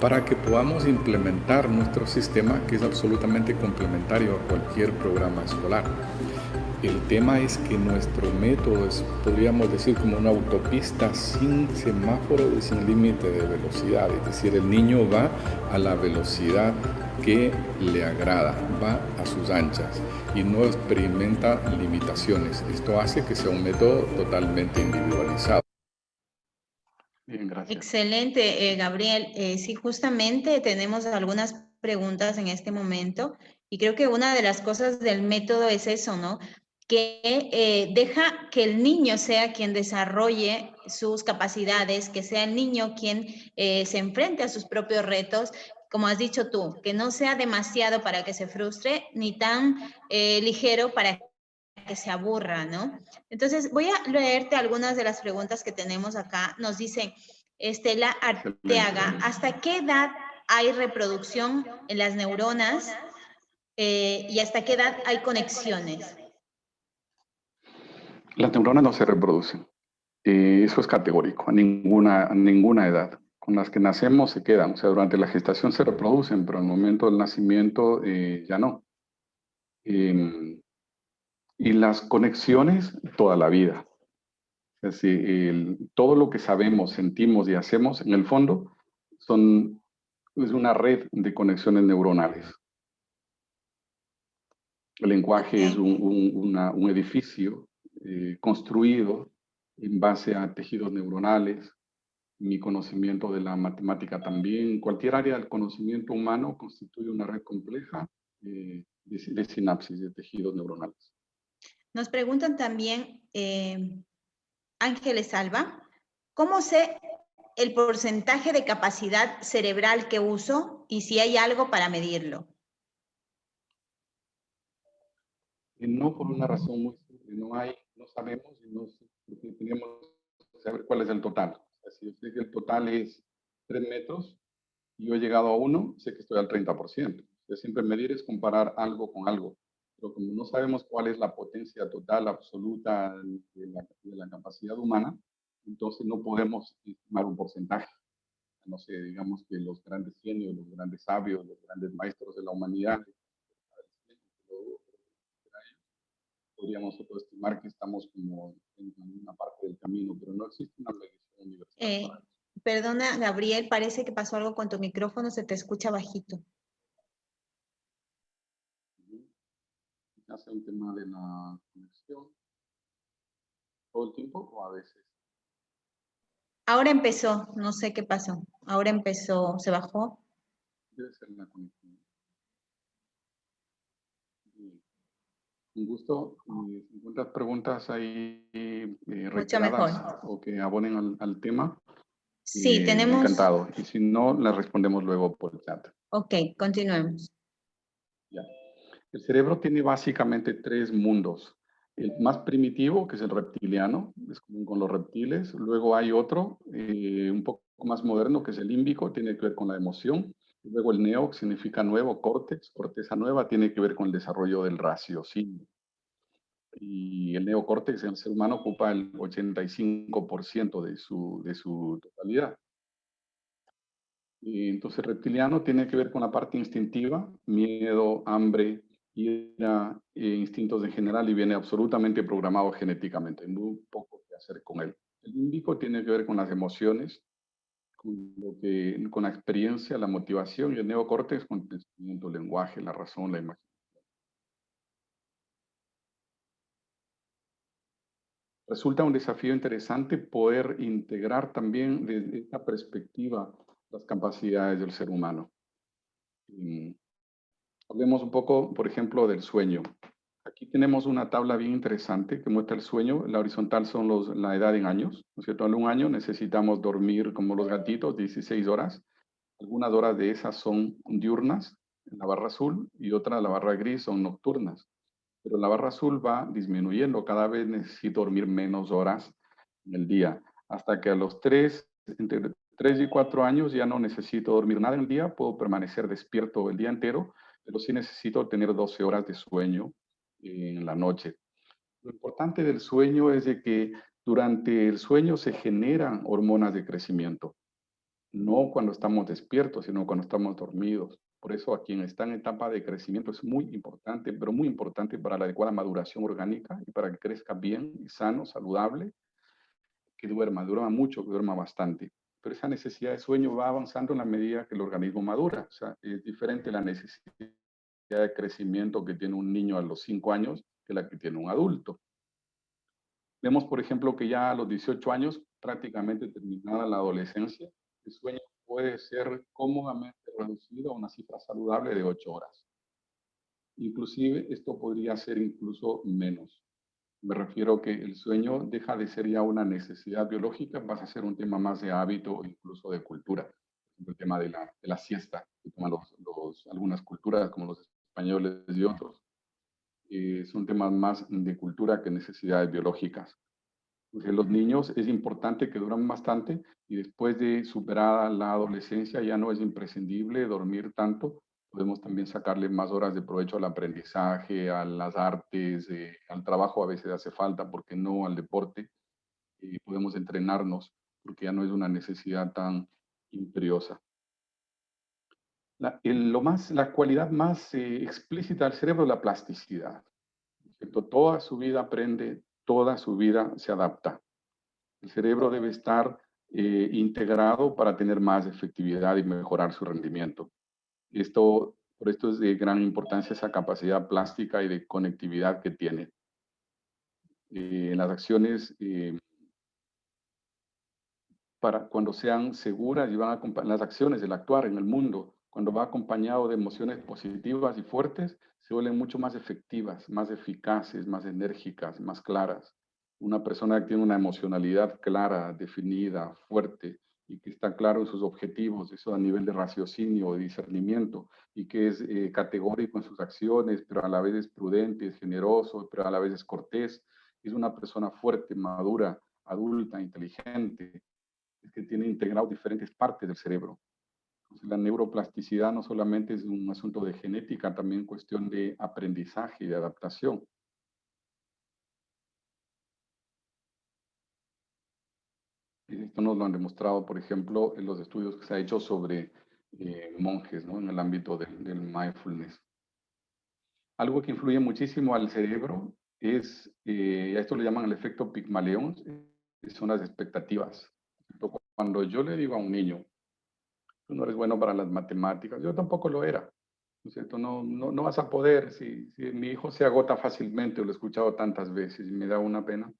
para que podamos implementar nuestro sistema, que es absolutamente complementario a cualquier programa escolar. El tema es que nuestro método es, podríamos decir, como una autopista sin semáforo y sin límite de velocidad. Es decir, el niño va a la velocidad que le agrada, va a sus anchas y no experimenta limitaciones. Esto hace que sea un método totalmente individualizado. Bien, gracias. Excelente, Gabriel. Sí, justamente tenemos algunas preguntas en este momento y creo que una de las cosas del método es eso, ¿no? Que deja que el niño sea quien desarrolle sus capacidades, que sea el niño quien se enfrente a sus propios retos, como has dicho tú, que no sea demasiado para que se frustre, ni tan ligero para que se aburra, ¿no? Entonces, voy a leerte algunas de las preguntas que tenemos acá. Nos dice Estela Arteaga, ¿hasta qué edad hay reproducción en las neuronas y hasta qué edad hay conexiones? Las neuronas no se reproducen. Eso es categórico, a ninguna edad. Con las que nacemos se quedan. O sea, durante la gestación se reproducen, pero al momento del nacimiento ya no. Y las conexiones toda la vida. Es decir, todo lo que sabemos, sentimos y hacemos, en el fondo, es una red de conexiones neuronales. El lenguaje es un edificio construido en base a tejidos neuronales. Mi conocimiento de la matemática también. Cualquier área del conocimiento humano constituye una red compleja de sinapsis, de tejidos neuronales. Nos preguntan también, Ángeles Alba, ¿cómo sé el porcentaje de capacidad cerebral que uso y si hay algo para medirlo? No por una razón muy simple, no sabemos y porque tenemos que saber cuál es el total. O sea, si yo sé que el total es 3 metros y yo he llegado a 1, sé que estoy al 30%. Entonces, siempre medir es comparar algo con algo. Pero como no sabemos cuál es la potencia total absoluta de la capacidad humana, entonces no podemos estimar un porcentaje. No sé, digamos que los grandes genios, los grandes sabios, los grandes maestros de la humanidad, podríamos nosotros estimar que estamos como en una parte del camino, pero no existe una medición universal para eso. Perdona, Gabriel, parece que pasó algo con tu micrófono, se te escucha bajito. Hace un tema de la conexión. todo el tiempo o a veces? Ahora empezó, no sé qué pasó. Ahora empezó, se bajó. Debe ser la conexión. Un gusto. Si encuentras preguntas ahí Mucho reiteradas mejor. o que abonen al tema, Sí, tenemos. encantado. Y si no, las respondemos luego por el chat. Ok, continuemos. Ya. El cerebro tiene básicamente tres mundos. El más primitivo, que es el reptiliano, es común con los reptiles. Luego hay otro, un poco más moderno, que es el límbico, tiene que ver con la emoción. Luego el neo, que significa nuevo, córtex, corteza nueva, tiene que ver con el desarrollo del raciocinio. Y el neocórtex en el ser humano ocupa el 85% de su totalidad. Y entonces, reptiliano tiene que ver con la parte instintiva, miedo, hambre, ira, instintos en general, y viene absolutamente programado genéticamente. Hay muy poco que hacer con él. El límbico tiene que ver con las emociones, con la experiencia, la motivación, y el neocórtex con el pensamiento, el lenguaje, la razón, la imagen. Resulta un desafío interesante poder integrar también desde esta perspectiva las capacidades del ser humano. Hablemos un poco, por ejemplo, del sueño. Aquí tenemos una tabla bien interesante que muestra el sueño. La horizontal son la edad en años, ¿no es cierto? En un año necesitamos dormir como los gatitos, 16 horas. Algunas horas de esas son diurnas, en la barra azul, y otras, la barra gris, son nocturnas. Pero la barra azul va disminuyendo. Cada vez necesito dormir menos horas en el día, hasta que a los entre 3 y 4 años ya no necesito dormir nada en el día, puedo permanecer despierto el día entero, pero sí necesito tener 12 horas de sueño en la noche. Lo importante del sueño es de que durante el sueño se generan hormonas de crecimiento, no cuando estamos despiertos, sino cuando estamos dormidos. Por eso a quien está en etapa de crecimiento es muy importante, pero muy importante para la adecuada maduración orgánica y para que crezca bien y sano, saludable, que duerma mucho, que duerma bastante. Pero esa necesidad de sueño va avanzando en la medida que el organismo madura. O sea, es diferente la necesidad de crecimiento que tiene un niño a los 5 años que la que tiene un adulto. Vemos, por ejemplo, que ya a los 18 años, prácticamente terminada la adolescencia, el sueño puede ser cómodamente reducido a una cifra saludable de 8 horas. Inclusive, esto podría ser incluso menos. Me refiero que el sueño deja de ser ya una necesidad biológica, pasa a ser un tema más de hábito o incluso de cultura. El tema de la siesta, que toman algunas culturas como los españoles y otros, son temas más de cultura que necesidades biológicas. Porque los niños es importante que duran bastante y después de superada la adolescencia ya no es imprescindible dormir tanto. Podemos también sacarle más horas de provecho al aprendizaje, a las artes, al trabajo a veces hace falta, porque no al deporte. Podemos entrenarnos porque ya no es una necesidad tan imperiosa. La cualidad más explícita del cerebro es la plasticidad. Toda su vida aprende, toda su vida se adapta. El cerebro debe estar integrado para tener más efectividad y mejorar su rendimiento. Por esto es de gran importancia esa capacidad plástica y de conectividad que tiene. Las acciones, para cuando sean seguras y van a las acciones, el actuar en el mundo, cuando va acompañado de emociones positivas y fuertes, se vuelven mucho más efectivas, más eficaces, más enérgicas, más claras. Una persona que tiene una emocionalidad clara, definida, fuerte y que está claro en sus objetivos, eso a nivel de raciocinio, de discernimiento, y que es categórico en sus acciones, pero a la vez es prudente, es generoso, pero a la vez es cortés, es una persona fuerte, madura, adulta, inteligente, es que tiene integrado diferentes partes del cerebro. Entonces, la neuroplasticidad no solamente es un asunto de genética, también cuestión de aprendizaje y de adaptación. Esto nos lo han demostrado, por ejemplo, en los estudios que se ha hecho sobre monjes, ¿no? En el ámbito del mindfulness. Algo que influye muchísimo al cerebro es, a esto le llaman el efecto Pigmalión, son las expectativas. Cuando yo le digo a un niño, tú no eres bueno para las matemáticas, yo tampoco lo era, ¿no es cierto? No vas a poder, si mi hijo se agota fácilmente, lo he escuchado tantas veces y me da una pena,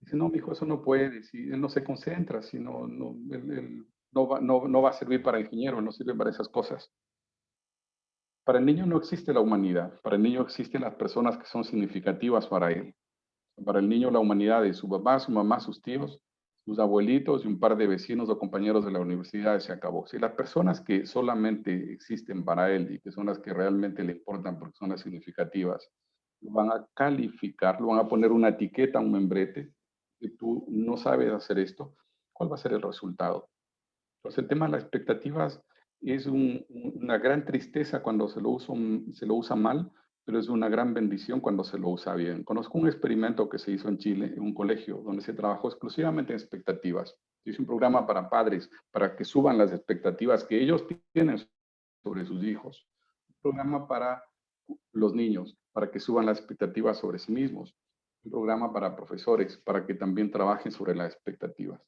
Dice, no, mi hijo, eso no puede, si él no se concentra, si él no va a servir para ingeniero, no sirve para esas cosas. Para el niño no existe la humanidad, para el niño existen las personas que son significativas para él. Para el niño la humanidad es su papá, su mamá, sus tíos, sus abuelitos y un par de vecinos o compañeros de la universidad se acabó. Si las personas que solamente existen para él y que son las que realmente le importan porque son las significativas, lo van a calificar, lo van a poner una etiqueta, un membrete, que tú no sabes hacer esto, ¿cuál va a ser el resultado? Entonces el tema de las expectativas es una gran tristeza cuando se lo usa mal, pero es una gran bendición cuando se lo usa bien. Conozco un experimento que se hizo en Chile, en un colegio, donde se trabajó exclusivamente en expectativas. Se hizo un programa para padres, para que suban las expectativas que ellos tienen sobre sus hijos. Un programa para los niños, para que suban las expectativas sobre sí mismos. Un programa para profesores, para que también trabajen sobre las expectativas.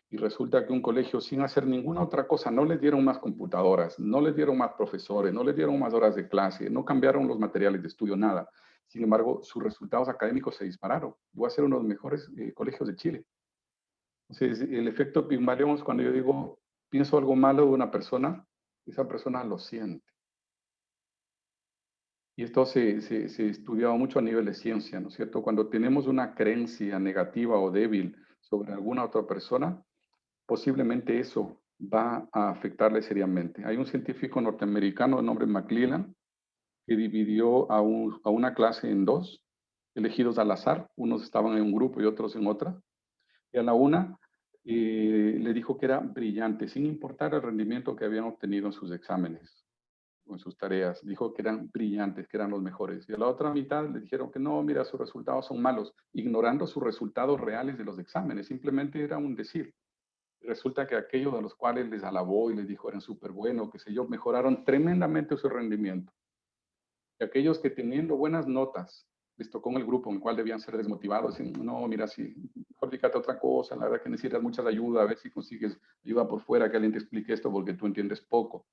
Y resulta que un colegio, sin hacer ninguna otra cosa, no les dieron más computadoras, no les dieron más profesores, no les dieron más horas de clase, no cambiaron los materiales de estudio, nada. Sin embargo, sus resultados académicos se dispararon. Voy a ser uno de los mejores colegios de Chile. Entonces, el efecto Pigmalión es cuando yo digo, pienso algo malo de una persona, esa persona lo siente. Y esto se estudiaba mucho a nivel de ciencia, ¿no es cierto? Cuando tenemos una creencia negativa o débil sobre alguna otra persona, posiblemente eso va a afectarle seriamente. Hay un científico norteamericano de nombre McClellan que dividió a una clase en dos, elegidos al azar. Unos estaban en un grupo y otros en otra. Y a la una le dijo que era brillante, sin importar el rendimiento que habían obtenido en sus exámenes o en sus tareas. Dijo que eran brillantes, que eran los mejores. Y a la otra mitad le dijeron que no, mira, sus resultados son malos, ignorando sus resultados reales de los exámenes. Simplemente era un decir. Resulta que aquellos a los cuales les alabó y les dijo eran súper buenos, qué sé yo, mejoraron tremendamente su rendimiento. Y aquellos que teniendo buenas notas, les tocó en el grupo en el cual debían ser desmotivados, dicen, no, mira, si mejor fíjate otra cosa, la verdad que necesitas mucha ayuda, a ver si consigues ayuda por fuera, que alguien te explique esto porque tú entiendes poco.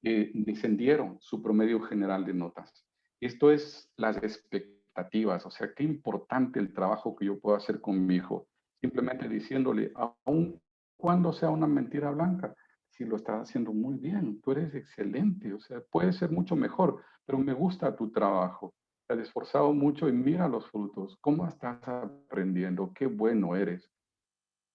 Descendieron su promedio general de notas. Esto es las expectativas, o sea, qué importante el trabajo que yo puedo hacer con mi hijo, simplemente diciéndole, aun cuando sea una mentira blanca, si lo estás haciendo muy bien, tú eres excelente, o sea, puede ser mucho mejor, pero me gusta tu trabajo, te has esforzado mucho y mira los frutos, cómo estás aprendiendo, qué bueno eres,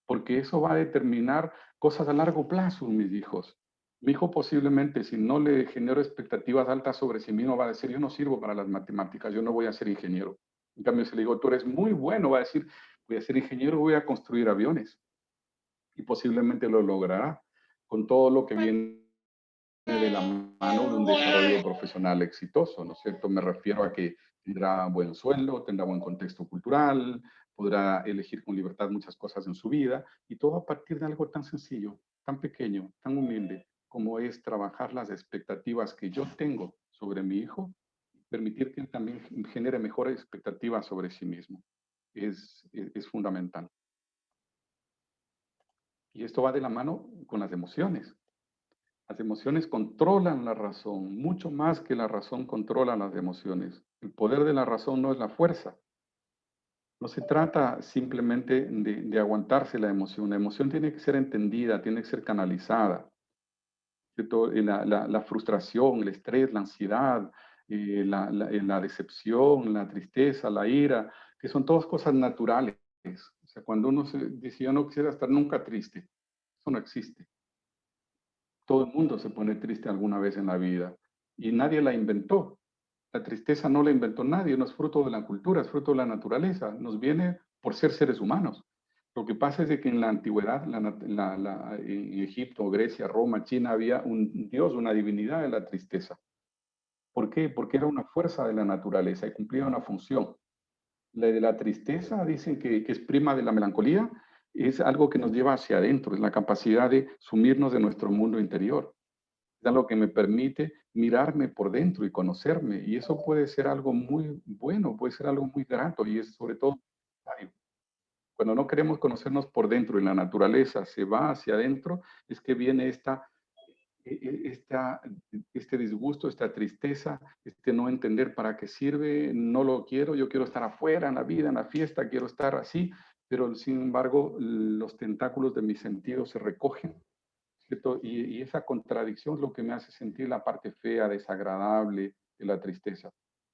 porque eso va a determinar cosas a largo plazo, mis hijos. Mi hijo posiblemente, si no le genero expectativas altas sobre sí mismo, va a decir, yo no sirvo para las matemáticas, yo no voy a ser ingeniero. En cambio, si le digo, tú eres muy bueno, va a decir, voy a ser ingeniero, voy a construir aviones. Y posiblemente lo logrará con todo lo que viene de la mano de un desarrollo profesional exitoso, ¿no es cierto? Me refiero a que tendrá buen sueldo, tendrá buen contexto cultural, podrá elegir con libertad muchas cosas en su vida y todo a partir de algo tan sencillo, tan pequeño, tan humilde como es trabajar las expectativas que yo tengo sobre mi hijo, permitir que él también genere mejores expectativas sobre sí mismo. Es fundamental. Y esto va de la mano con las emociones. Las emociones controlan la razón, mucho más que la razón controla las emociones. El poder de la razón no es la fuerza. No se trata simplemente de aguantarse la emoción. La emoción tiene que ser entendida, tiene que ser canalizada. La frustración, el estrés, la ansiedad, la decepción, la tristeza, la ira, que son todas cosas naturales. O sea, cuando uno dice, yo no quisiera estar nunca triste, eso no existe. Todo el mundo se pone triste alguna vez en la vida y nadie la inventó. La tristeza no la inventó nadie, no es fruto de la cultura, es fruto de la naturaleza, nos viene por ser seres humanos. Lo que pasa es de que en la antigüedad, en Egipto, Grecia, Roma, China, había un dios, una divinidad de la tristeza. ¿Por qué? Porque era una fuerza de la naturaleza y cumplía una función. La de la tristeza, dicen que es prima de la melancolía, es algo que nos lleva hacia adentro, es la capacidad de sumirnos de nuestro mundo interior. Es algo que me permite mirarme por dentro y conocerme. Y eso puede ser algo muy bueno, puede ser algo muy grato y es sobre todo cuando no queremos conocernos por dentro y la naturaleza se va hacia adentro, es que viene este disgusto, esta tristeza, este no entender para qué sirve, no lo quiero, yo quiero estar afuera en la vida, en la fiesta, quiero estar así, pero sin embargo los tentáculos de mis sentidos se recogen, ¿cierto? Y esa contradicción es lo que me hace sentir la parte fea, desagradable de la tristeza.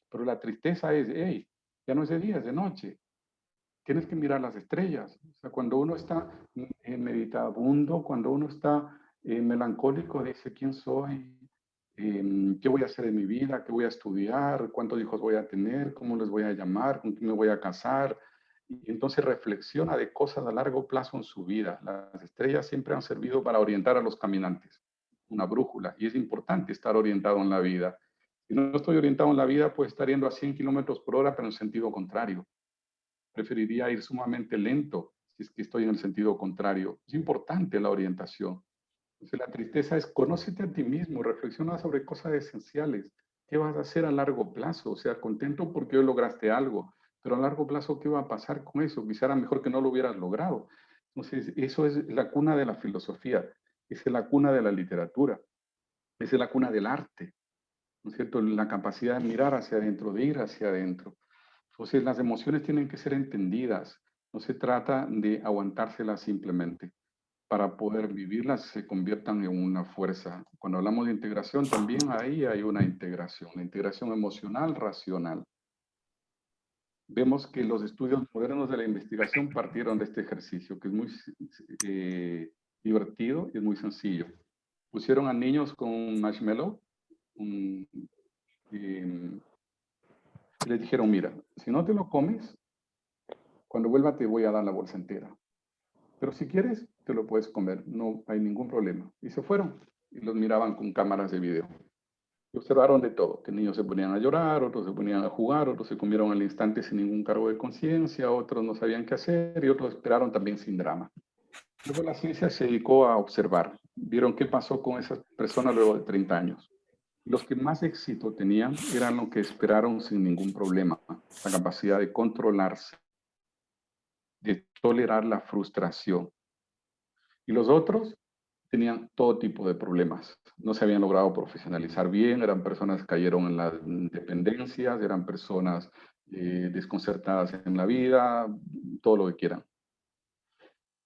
Pero la tristeza es, hey, ya no es de día, es de noche. Tienes que mirar las estrellas. O sea, cuando uno está meditabundo, cuando uno está melancólico, dice, ¿quién soy? ¿Qué voy a hacer en mi vida? ¿Qué voy a estudiar? ¿Cuántos hijos voy a tener? ¿Cómo les voy a llamar? ¿Con quién me voy a casar? Y entonces reflexiona de cosas a largo plazo en su vida. Las estrellas siempre han servido para orientar a los caminantes, una brújula, y es importante estar orientado en la vida. Si no estoy orientado en la vida, pues estar yendo a 100 kilómetros por hora, pero en sentido contrario. Preferiría ir sumamente lento si es que estoy en el sentido contrario. Es importante la orientación. Entonces, la tristeza es conócete a ti mismo, reflexiona sobre cosas esenciales. ¿Qué vas a hacer a largo plazo? O sea, contento porque hoy lograste algo, pero a largo plazo, ¿qué va a pasar con eso? Quizá era mejor que no lo hubieras logrado. Entonces, eso es la cuna de la filosofía, es la cuna de la literatura, es la cuna del arte, ¿no es cierto? La capacidad de mirar hacia adentro, de ir hacia adentro. Entonces, las emociones tienen que ser entendidas, no se trata de aguantárselas simplemente. Para poder vivirlas se conviertan en una fuerza. Cuando hablamos de integración, también ahí hay una integración, la integración emocional, racional. Vemos que los estudios modernos de la investigación partieron de este ejercicio, que es muy divertido y es muy sencillo. Pusieron a niños con un marshmallow y les dijeron, mira, si no te lo comes, cuando vuelva te voy a dar la bolsa entera. Pero si quieres, te lo puedes comer, no hay ningún problema. Y se fueron y los miraban con cámaras de video. Y observaron de todo, que niños se ponían a llorar, otros se ponían a jugar, otros se comieron al instante sin ningún cargo de conciencia, otros no sabían qué hacer y otros esperaron también sin drama. Luego la ciencia se dedicó a observar, vieron qué pasó con esas personas luego de 30 años. Los que más éxito tenían eran los que esperaron sin ningún problema, la capacidad de controlarse, de tolerar la frustración. Y los otros tenían todo tipo de problemas. No se habían logrado profesionalizar bien, eran personas que cayeron en las dependencias, eran personas desconcertadas en la vida, todo lo que quieran.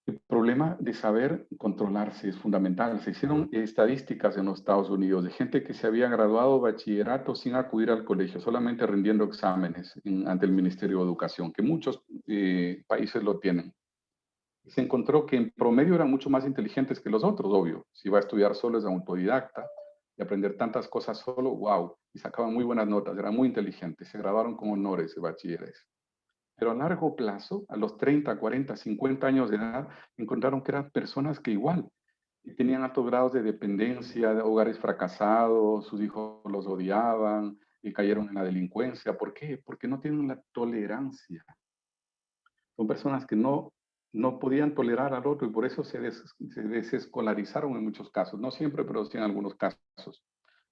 El problema de saber controlarse es fundamental. Se hicieron estadísticas en los Estados Unidos de gente que se había graduado de bachillerato sin acudir al colegio, solamente rindiendo exámenes ante el Ministerio de Educación, que muchos países lo tienen. Se encontró que en promedio eran mucho más inteligentes que los otros, obvio. Si iba a estudiar solo es autodidacta y aprender tantas cosas solo, wow. Y sacaban muy buenas notas, eran muy inteligentes, se graduaron con honores de bachilleres. Pero a largo plazo, a los 30, 40, 50 años de edad, encontraron que eran personas que igual tenían altos grados de dependencia, de hogares fracasados, sus hijos los odiaban y cayeron en la delincuencia. ¿Por qué? Porque no tienen la tolerancia. Son personas que no podían tolerar al otro y por eso se desescolarizaron en muchos casos. No siempre, pero sí en algunos casos.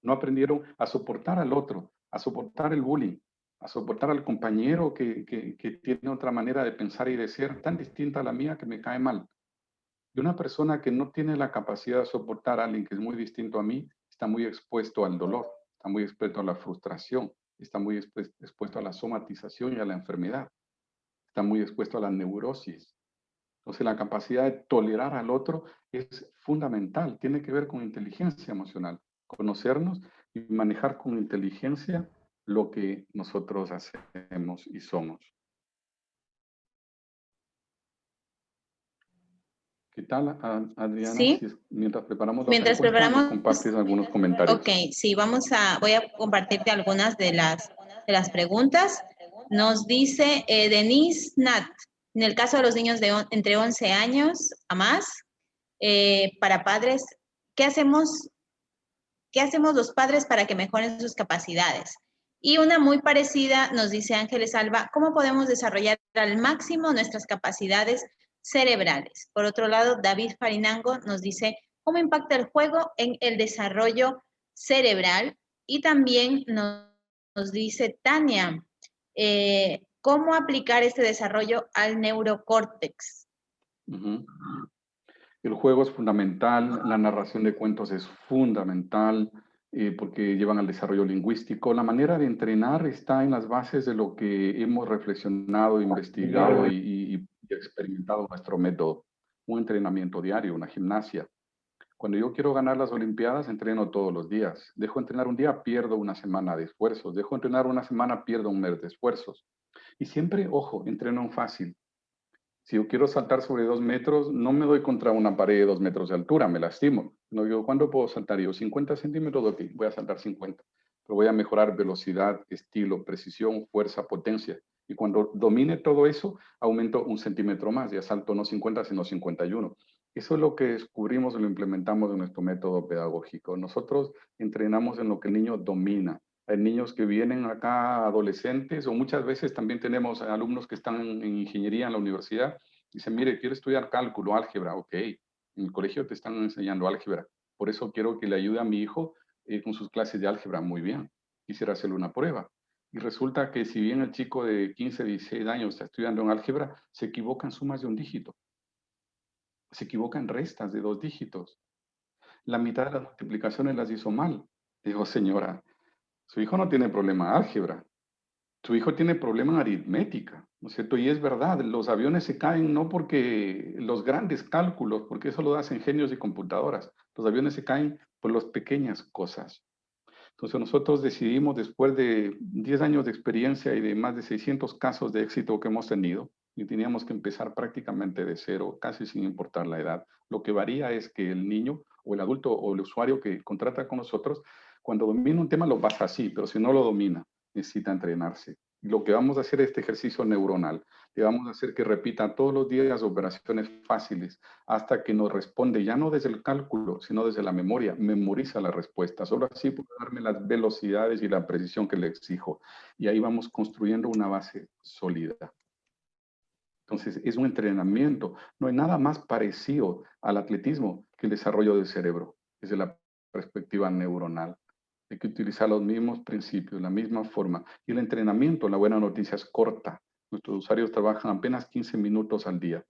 No aprendieron a soportar al otro, a soportar el bullying, a soportar al compañero que tiene otra manera de pensar y de ser tan distinta a la mía que me cae mal. Y una persona que no tiene la capacidad de soportar a alguien que es muy distinto a mí, está muy expuesto al dolor, está muy expuesto a la frustración, está muy expuesto a la somatización y a la enfermedad, está muy expuesto a la neurosis. Entonces, la capacidad de tolerar al otro es fundamental, tiene que ver con inteligencia emocional, conocernos y manejar con inteligencia lo que nosotros hacemos y somos. ¿Qué tal, Adriana? Sí. Mientras preparamos la Mientras respuesta, preparamos, ¿me compartes algunos comentarios? Ok, sí, voy a compartirte algunas de las preguntas. Nos dice Denise Nat, en el caso de los niños de entre 11 años a más, para padres, ¿qué hacemos los padres para que mejoren sus capacidades? Y una muy parecida nos dice Ángeles Alba, ¿cómo podemos desarrollar al máximo nuestras capacidades cerebrales? Por otro lado, David Farinango nos dice, ¿cómo impacta el juego en el desarrollo cerebral? Y también nos dice Tania, ¿cómo aplicar este desarrollo al neurocórtex? El juego es fundamental, la narración de cuentos es fundamental porque llevan al desarrollo lingüístico. La manera de entrenar está en las bases de lo que hemos reflexionado, investigado y y experimentado nuestro método. Un entrenamiento diario, una gimnasia. Cuando yo quiero ganar las Olimpiadas, entreno todos los días. Dejo entrenar un día, pierdo una semana de esfuerzos. Dejo entrenar una semana, pierdo un mes de esfuerzos. Y siempre, ojo, entreno en fácil. Si yo quiero saltar sobre 2 metros, no me doy contra una pared de 2 metros de altura, me lastimo. No digo, ¿cuándo puedo saltar yo? 50 centímetros, ok, voy a saltar 50. Pero voy a mejorar velocidad, estilo, precisión, fuerza, potencia. Y cuando domine todo eso, aumento 1 centímetro más. Ya salto no 50, sino 51. Eso es lo que descubrimos y lo implementamos en nuestro método pedagógico. Nosotros entrenamos en lo que el niño domina. Hay niños que vienen acá, adolescentes, o muchas veces también tenemos alumnos que están en ingeniería en la universidad. Dicen, mire, quiero estudiar cálculo, álgebra. Ok, en el colegio te están enseñando álgebra. Por eso quiero que le ayude a mi hijo con sus clases de álgebra. Muy bien, quisiera hacerle una prueba. Y resulta que si bien el chico de 15, 16 años está estudiando en álgebra, se equivoca en sumas de un dígito. Se equivoca en restas de 2 dígitos. La mitad de las multiplicaciones las hizo mal. Digo, señora, su hijo no tiene problema de álgebra, su hijo tiene problema en aritmética, ¿no es cierto? Y es verdad, los aviones se caen no porque los grandes cálculos, porque eso lo hacen genios y computadoras, los aviones se caen por las pequeñas cosas. Entonces nosotros decidimos, después de 10 años de experiencia y de más de 600 casos de éxito que hemos tenido, y teníamos que empezar prácticamente de cero, casi sin importar la edad. Lo que varía es que el niño o el adulto o el usuario que contrata con nosotros, cuando domina un tema lo pasa así, pero si no lo domina, necesita entrenarse. Lo que vamos a hacer es este ejercicio neuronal. Le vamos a hacer que repita todos los días operaciones fáciles hasta que nos responde, ya no desde el cálculo, sino desde la memoria, memoriza la respuesta. Solo así puede darme las velocidades y la precisión que le exijo. Y ahí vamos construyendo una base sólida. Entonces, es un entrenamiento. No hay nada más parecido al atletismo que el desarrollo del cerebro, desde la perspectiva neuronal. Hay que utilizar los mismos principios, la misma forma. Y el entrenamiento, la buena noticia es corta. Nuestros usuarios trabajan apenas 15 minutos al día.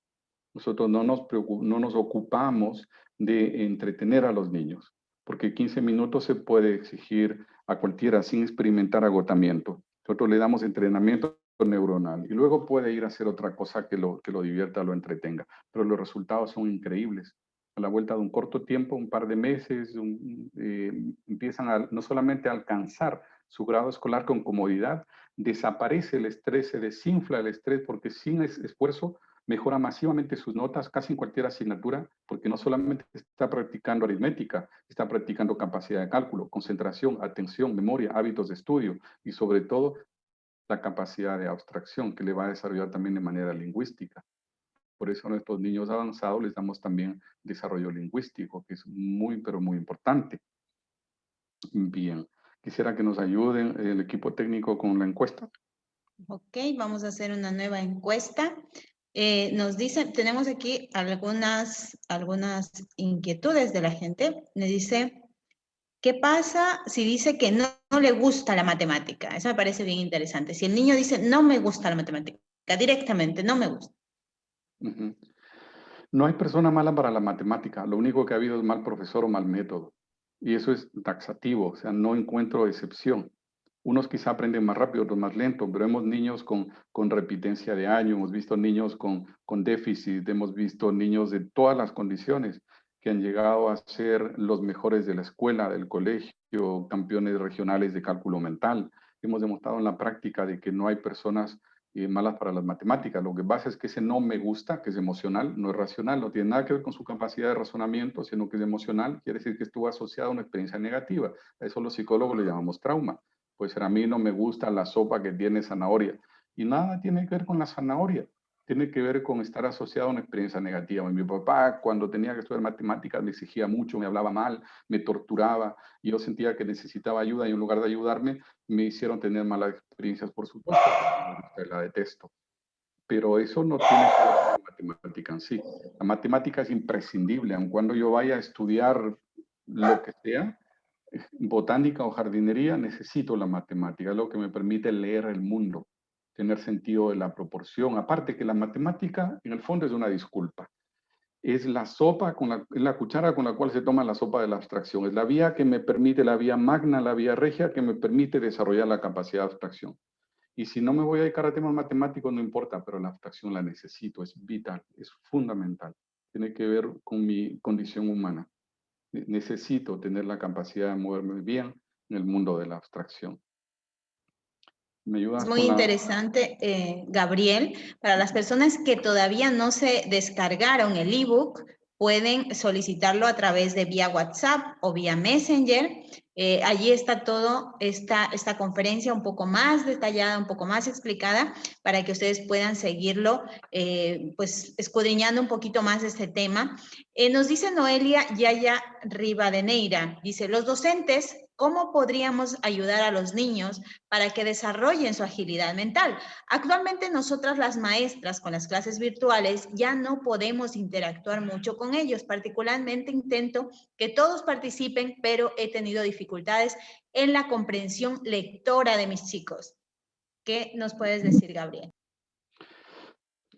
Nosotros no nos ocupamos de entretener a los niños, porque 15 minutos se puede exigir a cualquiera sin experimentar agotamiento. Nosotros le damos entrenamiento neuronal y luego puede ir a hacer otra cosa que lo divierta, lo entretenga. Pero los resultados son increíbles. A la vuelta de un corto tiempo, un par de meses, empiezan no solamente a alcanzar su grado escolar con comodidad, desaparece el estrés, se desinfla el estrés porque sin esfuerzo mejora masivamente sus notas casi en cualquier asignatura, porque no solamente está practicando aritmética, está practicando capacidad de cálculo, concentración, atención, memoria, hábitos de estudio y sobre todo la capacidad de abstracción que le va a desarrollar también de manera lingüística. Por eso a nuestros niños avanzados les damos también desarrollo lingüístico, que es muy, pero muy importante. Bien, quisiera que nos ayuden el equipo técnico con la encuesta. Ok, vamos a hacer una nueva encuesta. Nos dicen, tenemos aquí algunas inquietudes de la gente. Me dice, ¿qué pasa si dice que no le gusta la matemática? Eso me parece bien interesante. Si el niño dice, no me gusta la matemática, directamente, no me gusta. Uh-huh. No hay persona mala para la matemática, lo único que ha habido es mal profesor o mal método. Y eso es taxativo, o sea, no encuentro excepción. Unos quizá aprenden más rápido, otros más lento, pero hemos niños con repitencia de año, hemos visto niños con déficit, hemos visto niños de todas las condiciones que han llegado a ser los mejores de la escuela, del colegio, campeones regionales de cálculo mental. Hemos demostrado en la práctica de que no hay personas malas para las matemáticas. Lo que pasa es que ese no me gusta, que es emocional, no es racional, no tiene nada que ver con su capacidad de razonamiento, sino que es emocional, quiere decir que estuvo asociado a una experiencia negativa. A eso los psicólogos le llamamos trauma. Pues a mí no me gusta la sopa que tiene zanahoria. Y nada tiene que ver con la zanahoria. Tiene que ver con estar asociado a una experiencia negativa. Mi papá, cuando tenía que estudiar matemáticas, me exigía mucho, me hablaba mal, me torturaba, y yo sentía que necesitaba ayuda, y en lugar de ayudarme, me hicieron tener malas experiencias, por supuesto, la detesto. Pero eso no tiene que ver con la matemática en sí. La matemática es imprescindible, aun cuando yo vaya a estudiar lo que sea, botánica o jardinería, necesito la matemática, es lo que me permite leer el mundo, tener sentido de la proporción. Aparte que la matemática, en el fondo, es una disculpa. Es la sopa, es la cuchara con la cual se toma la sopa de la abstracción. Es la vía que me permite, la vía magna, la vía regia, que me permite desarrollar la capacidad de abstracción. Y si no me voy a dedicar a temas matemáticos, no importa, pero la abstracción la necesito, es vital, es fundamental. Tiene que ver con mi condición humana. Necesito tener la capacidad de moverme bien en el mundo de la abstracción. ¿Me Es ayudas muy con la...? interesante, Gabriel. Para las personas que todavía no se descargaron el ebook, pueden solicitarlo a través de vía WhatsApp o vía Messenger. Allí está todo, esta conferencia un poco más detallada, un poco más explicada, para que ustedes puedan seguirlo, pues escudriñando un poquito más este tema. Nos dice Noelia Yaya Rivadeneira, dice, los docentes, ¿cómo podríamos ayudar a los niños para que desarrollen su agilidad mental? Actualmente nosotras las maestras con las clases virtuales ya no podemos interactuar mucho con ellos. Particularmente intento que todos participen, pero he tenido dificultades en la comprensión lectora de mis chicos. ¿Qué nos puedes decir, Gabriel?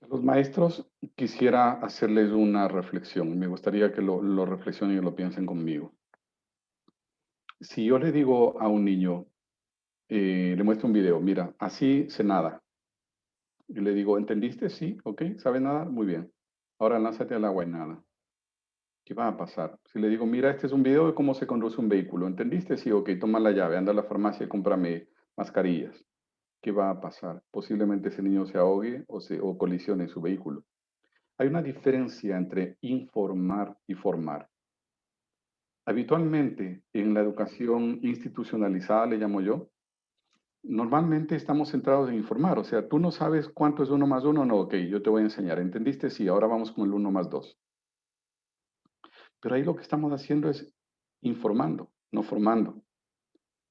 A los maestros quisiera hacerles una reflexión. Me gustaría que lo reflexionen y lo piensen conmigo. Si yo le digo a un niño, le muestro un video, mira, así se nada. Y le digo, ¿entendiste? Sí, ok, ¿sabe nadar? Muy bien. Ahora lánzate al agua y nada. ¿Qué va a pasar? Si le digo, mira, este es un video de cómo se conduce un vehículo. ¿Entendiste? Sí, ok, toma la llave, anda a la farmacia y cómprame mascarillas. ¿Qué va a pasar? Posiblemente ese niño se ahogue o colisione en su vehículo. Hay una diferencia entre informar y formar. Habitualmente, en la educación institucionalizada, le llamo yo, normalmente estamos centrados en informar. O sea, tú no sabes cuánto es 1 más 1, no, ok, yo te voy a enseñar. ¿Entendiste? Sí, ahora vamos con el 1 más 2. Pero ahí lo que estamos haciendo es informando, no formando.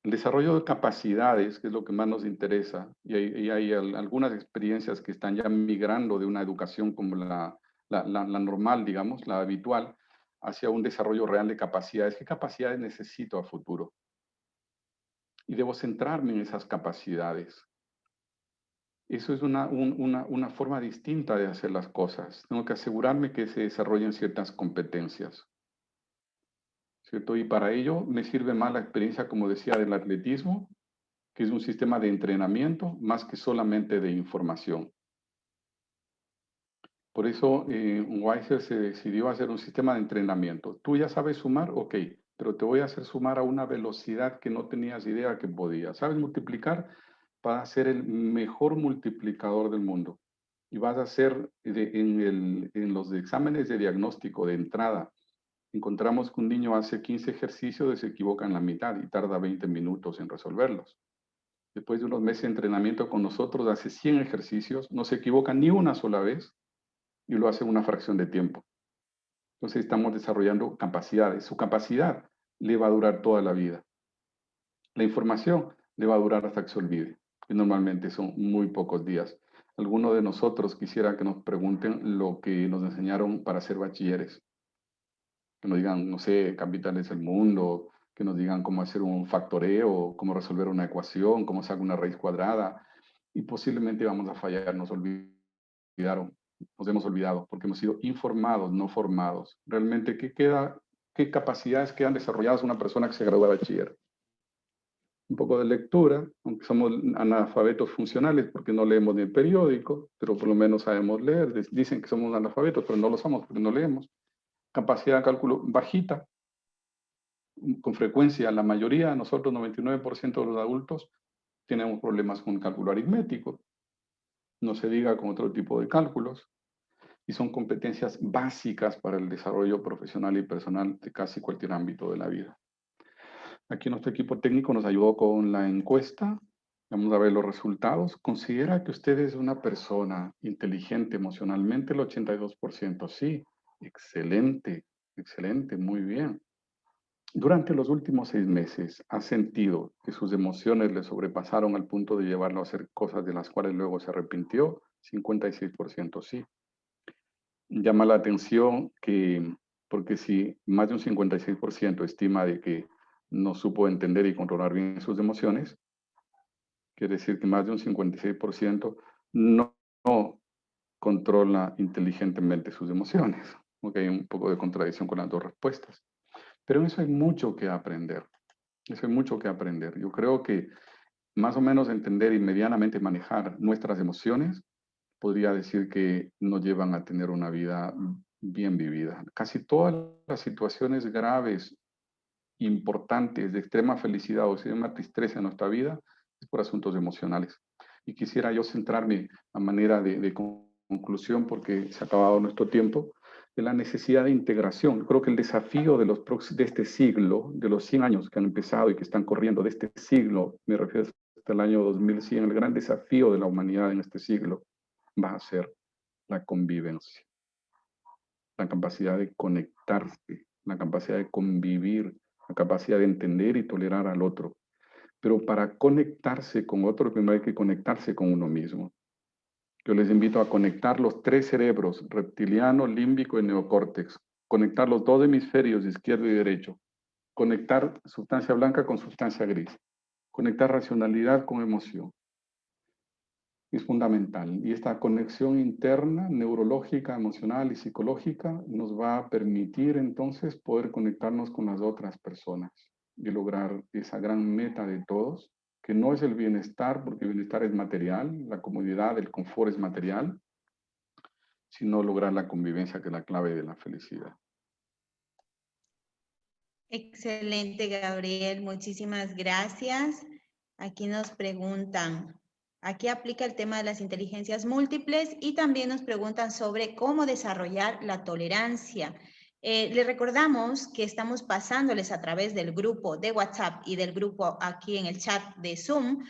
El desarrollo de capacidades, que es lo que más nos interesa, y hay algunas experiencias que están ya migrando de una educación como la normal, digamos, la habitual, hacia un desarrollo real de capacidades. ¿Qué capacidades necesito a futuro? Y debo centrarme en esas capacidades. Eso es una forma distinta de hacer las cosas. Tengo que asegurarme que se desarrollen ciertas competencias, ¿cierto? Y para ello me sirve más la experiencia, como decía, del atletismo, que es un sistema de entrenamiento más que solamente de información. Por eso Weiser se decidió a hacer un sistema de entrenamiento. Tú ya sabes sumar, ok, pero te voy a hacer sumar a una velocidad que no tenías idea que podías. ¿Sabes multiplicar? Vas a ser el mejor multiplicador del mundo. Y vas a hacer en los exámenes de diagnóstico de entrada, encontramos que un niño hace 15 ejercicios y se equivoca en la mitad y tarda 20 minutos en resolverlos. Después de unos meses de entrenamiento con nosotros, hace 100 ejercicios, no se equivoca ni una sola vez y lo hace en una fracción de tiempo. Entonces estamos desarrollando capacidades. Su capacidad le va a durar toda la vida. La información le va a durar hasta que se olvide. Y normalmente son muy pocos días. Algunos de nosotros quisiera que nos pregunten lo que nos enseñaron para ser bachilleres. Que nos digan, no sé, capitales del mundo, que nos digan cómo hacer un factoreo, cómo resolver una ecuación, cómo sacar una raíz cuadrada. Y posiblemente vamos a fallar, nos hemos olvidado, porque hemos sido informados, no formados. Realmente, ¿qué capacidades quedan desarrolladas una persona que se gradúa de bachiller? Un poco de lectura, aunque somos analfabetos funcionales porque no leemos ni el periódico, pero por lo menos sabemos leer. Dicen que somos analfabetos, pero no lo somos porque no leemos. Capacidad de cálculo bajita. Con frecuencia, la mayoría de nosotros, 99% de los adultos, tenemos problemas con cálculo aritmético. No se diga con otro tipo de cálculos. Y son competencias básicas para el desarrollo profesional y personal de casi cualquier ámbito de la vida. Aquí nuestro equipo técnico nos ayudó con la encuesta. Vamos a ver los resultados. ¿Considera que usted es una persona inteligente emocionalmente? El 82%. Sí, excelente, excelente, muy bien. Durante los últimos 6 meses, ¿ha sentido que sus emociones le sobrepasaron al punto de llevarlo a hacer cosas de las cuales luego se arrepintió? 56% sí. Llama la atención que, porque si más de un 56% estima de que no supo entender y controlar bien sus emociones, quiere decir que más de un 56% no controla inteligentemente sus emociones. Okay, hay un poco de contradicción con las dos respuestas. Pero en eso hay mucho que aprender. Eso hay mucho que aprender. Yo creo que más o menos entender y medianamente manejar nuestras emociones, podría decir que nos llevan a tener una vida bien vivida. Casi todas las situaciones graves, importantes, de extrema felicidad o extrema tristeza en nuestra vida, es por asuntos emocionales. Y quisiera yo centrarme a manera de conclusión, porque se ha acabado nuestro tiempo, de la necesidad de integración. Creo que el desafío de este siglo, de los 100 años que han empezado y que están corriendo, de este siglo, me refiero hasta el año 2100, el gran desafío de la humanidad en este siglo va a ser la convivencia, la capacidad de conectarse, la capacidad de convivir, la capacidad de entender y tolerar al otro. Pero para conectarse con otro, primero hay que conectarse con uno mismo. Yo les invito a conectar los 3 cerebros, reptiliano, límbico y neocórtex. Conectar los 2 hemisferios, izquierdo y derecho. Conectar sustancia blanca con sustancia gris. Conectar racionalidad con emoción. Es fundamental. Y esta conexión interna, neurológica, emocional y psicológica nos va a permitir entonces poder conectarnos con las otras personas y lograr esa gran meta de todos, que no es el bienestar, porque el bienestar es material, la comodidad, el confort es material, sino lograr la convivencia, que es la clave de la felicidad. Excelente, Gabriel. Muchísimas gracias. Aquí nos preguntan, aquí aplica el tema de las inteligencias múltiples y también nos preguntan sobre cómo desarrollar la tolerancia. Les recordamos que estamos pasándoles a través del grupo de WhatsApp y del grupo aquí en el chat de Zoom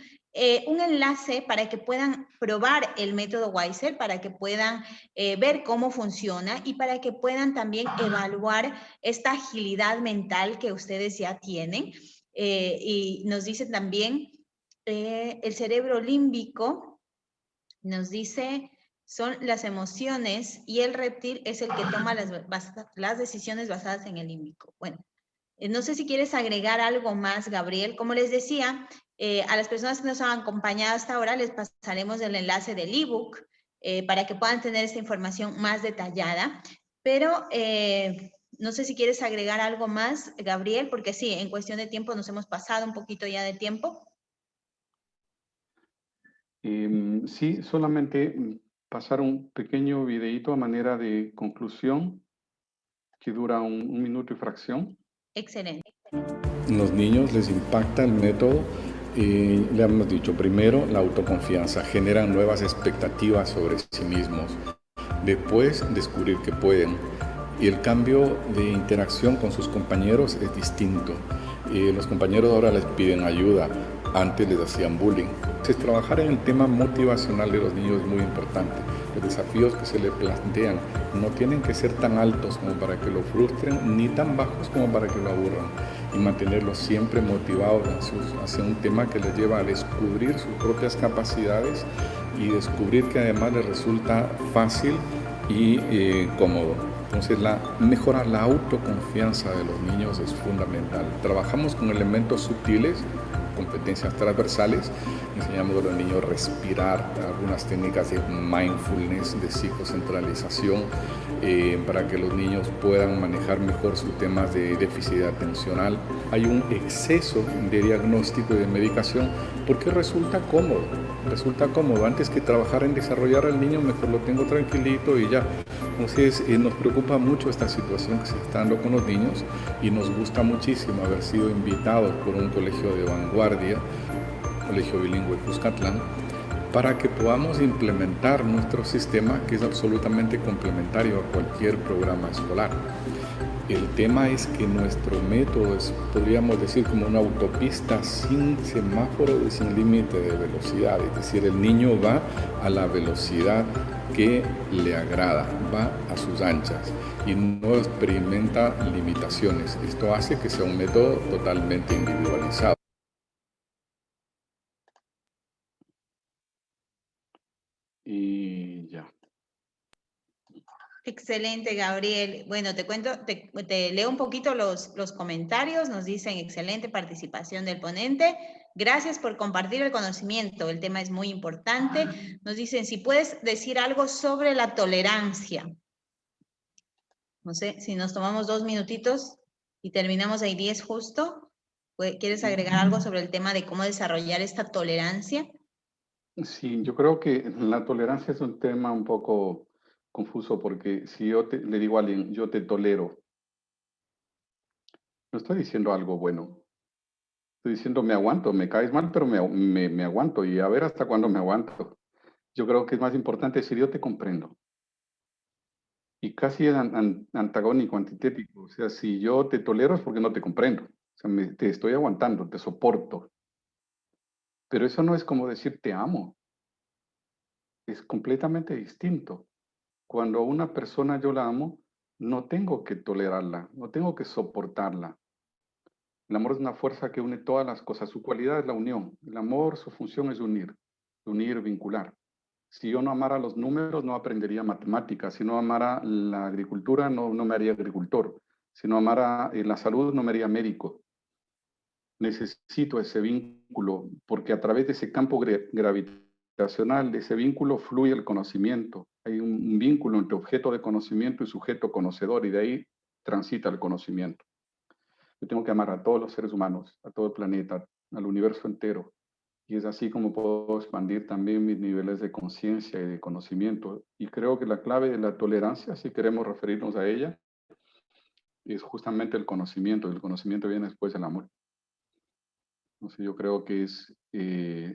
un enlace para que puedan probar el método Weiser, para que puedan ver cómo funciona y para que puedan también evaluar esta agilidad mental que ustedes ya tienen. Y nos dicen también el cerebro límbico, nos dice, son las emociones y el reptil es el que toma las decisiones basadas en el límbico. Bueno, no sé si quieres agregar algo más, Gabriel. Como les decía, a las personas que nos han acompañado hasta ahora les pasaremos el enlace del ebook para que puedan tener esta información más detallada. Pero no sé si quieres agregar algo más, Gabriel, porque sí, en cuestión de tiempo nos hemos pasado un poquito ya de tiempo. Sí, solamente pasar un pequeño videíto a manera de conclusión que dura un minuto y fracción. Excelente. Los niños les impacta el método y le hemos dicho, primero, la autoconfianza, generan nuevas expectativas sobre sí mismos, después descubrir que pueden, y el cambio de interacción con sus compañeros es distinto. Los compañeros ahora les piden ayuda, antes les hacían bullying. Entonces, trabajar en el tema motivacional de los niños es muy importante. Los desafíos que se les plantean no tienen que ser tan altos como para que lo frustren, ni tan bajos como para que lo aburran. Y mantenerlos siempre motivados hacia un tema que les lleva a descubrir sus propias capacidades y descubrir que además les resulta fácil y cómodo. Entonces, mejorar la autoconfianza de los niños es fundamental. Trabajamos con elementos sutiles, competencias transversales, enseñamos a los niños a respirar, algunas técnicas de mindfulness, de psicocentralización, para que los niños puedan manejar mejor sus temas de déficit atencional. Hay un exceso de diagnóstico y de medicación porque resulta cómodo. Antes que trabajar en desarrollar al niño, mejor lo tengo tranquilito y ya. Entonces nos preocupa mucho esta situación que se está dando con los niños y nos gusta muchísimo haber sido invitados por un colegio de vanguardia, Colegio Bilingüe Cuscatlán, para que podamos implementar nuestro sistema, que es absolutamente complementario a cualquier programa escolar. El tema es que nuestro método es, podríamos decir, como una autopista sin semáforo y sin límite de velocidad. Es decir, el niño va a la velocidad que le agrada, va a sus anchas y no experimenta limitaciones. Esto hace que sea un método totalmente individualizado. Y ya. Excelente, Gabriel. Bueno, te cuento, te leo un poquito los comentarios. Nos dicen excelente participación del ponente. Gracias por compartir el conocimiento. El tema es muy importante. Nos dicen si puedes decir algo sobre la tolerancia. No sé, si nos tomamos 2 minutitos y terminamos ahí 10 justo, ¿Quieres agregar algo sobre el tema de cómo desarrollar esta tolerancia? Sí, yo creo que la tolerancia es un tema un poco confuso porque si yo le digo a alguien, yo te tolero, no estoy diciendo algo bueno. Estoy diciendo, me aguanto, me caes mal, pero me aguanto y a ver hasta cuándo me aguanto. Yo creo que es más importante decir, yo te comprendo. Y casi es antagónico, antitético. O sea, si yo te tolero es porque no te comprendo. O sea, te estoy aguantando, te soporto. Pero eso no es como decir te amo. Es completamente distinto. Cuando a una persona yo la amo, no tengo que tolerarla, no tengo que soportarla. El amor es una fuerza que une todas las cosas. Su cualidad es la unión. El amor, su función es unir, vincular. Si yo no amara los números, no aprendería matemáticas. Si no amara la agricultura, no me haría agricultor. Si no amara la salud, no me haría médico. Necesito ese vínculo porque a través de ese campo gravitacional, de ese vínculo, fluye el conocimiento. Hay un vínculo entre objeto de conocimiento y sujeto conocedor y de ahí transita el conocimiento. Yo tengo que amar a todos los seres humanos, a todo el planeta, al universo entero. Y es así como puedo expandir también mis niveles de conciencia y de conocimiento. Y creo que la clave de la tolerancia, si queremos referirnos a ella, es justamente el conocimiento. El conocimiento viene después del amor. Entonces yo creo que esa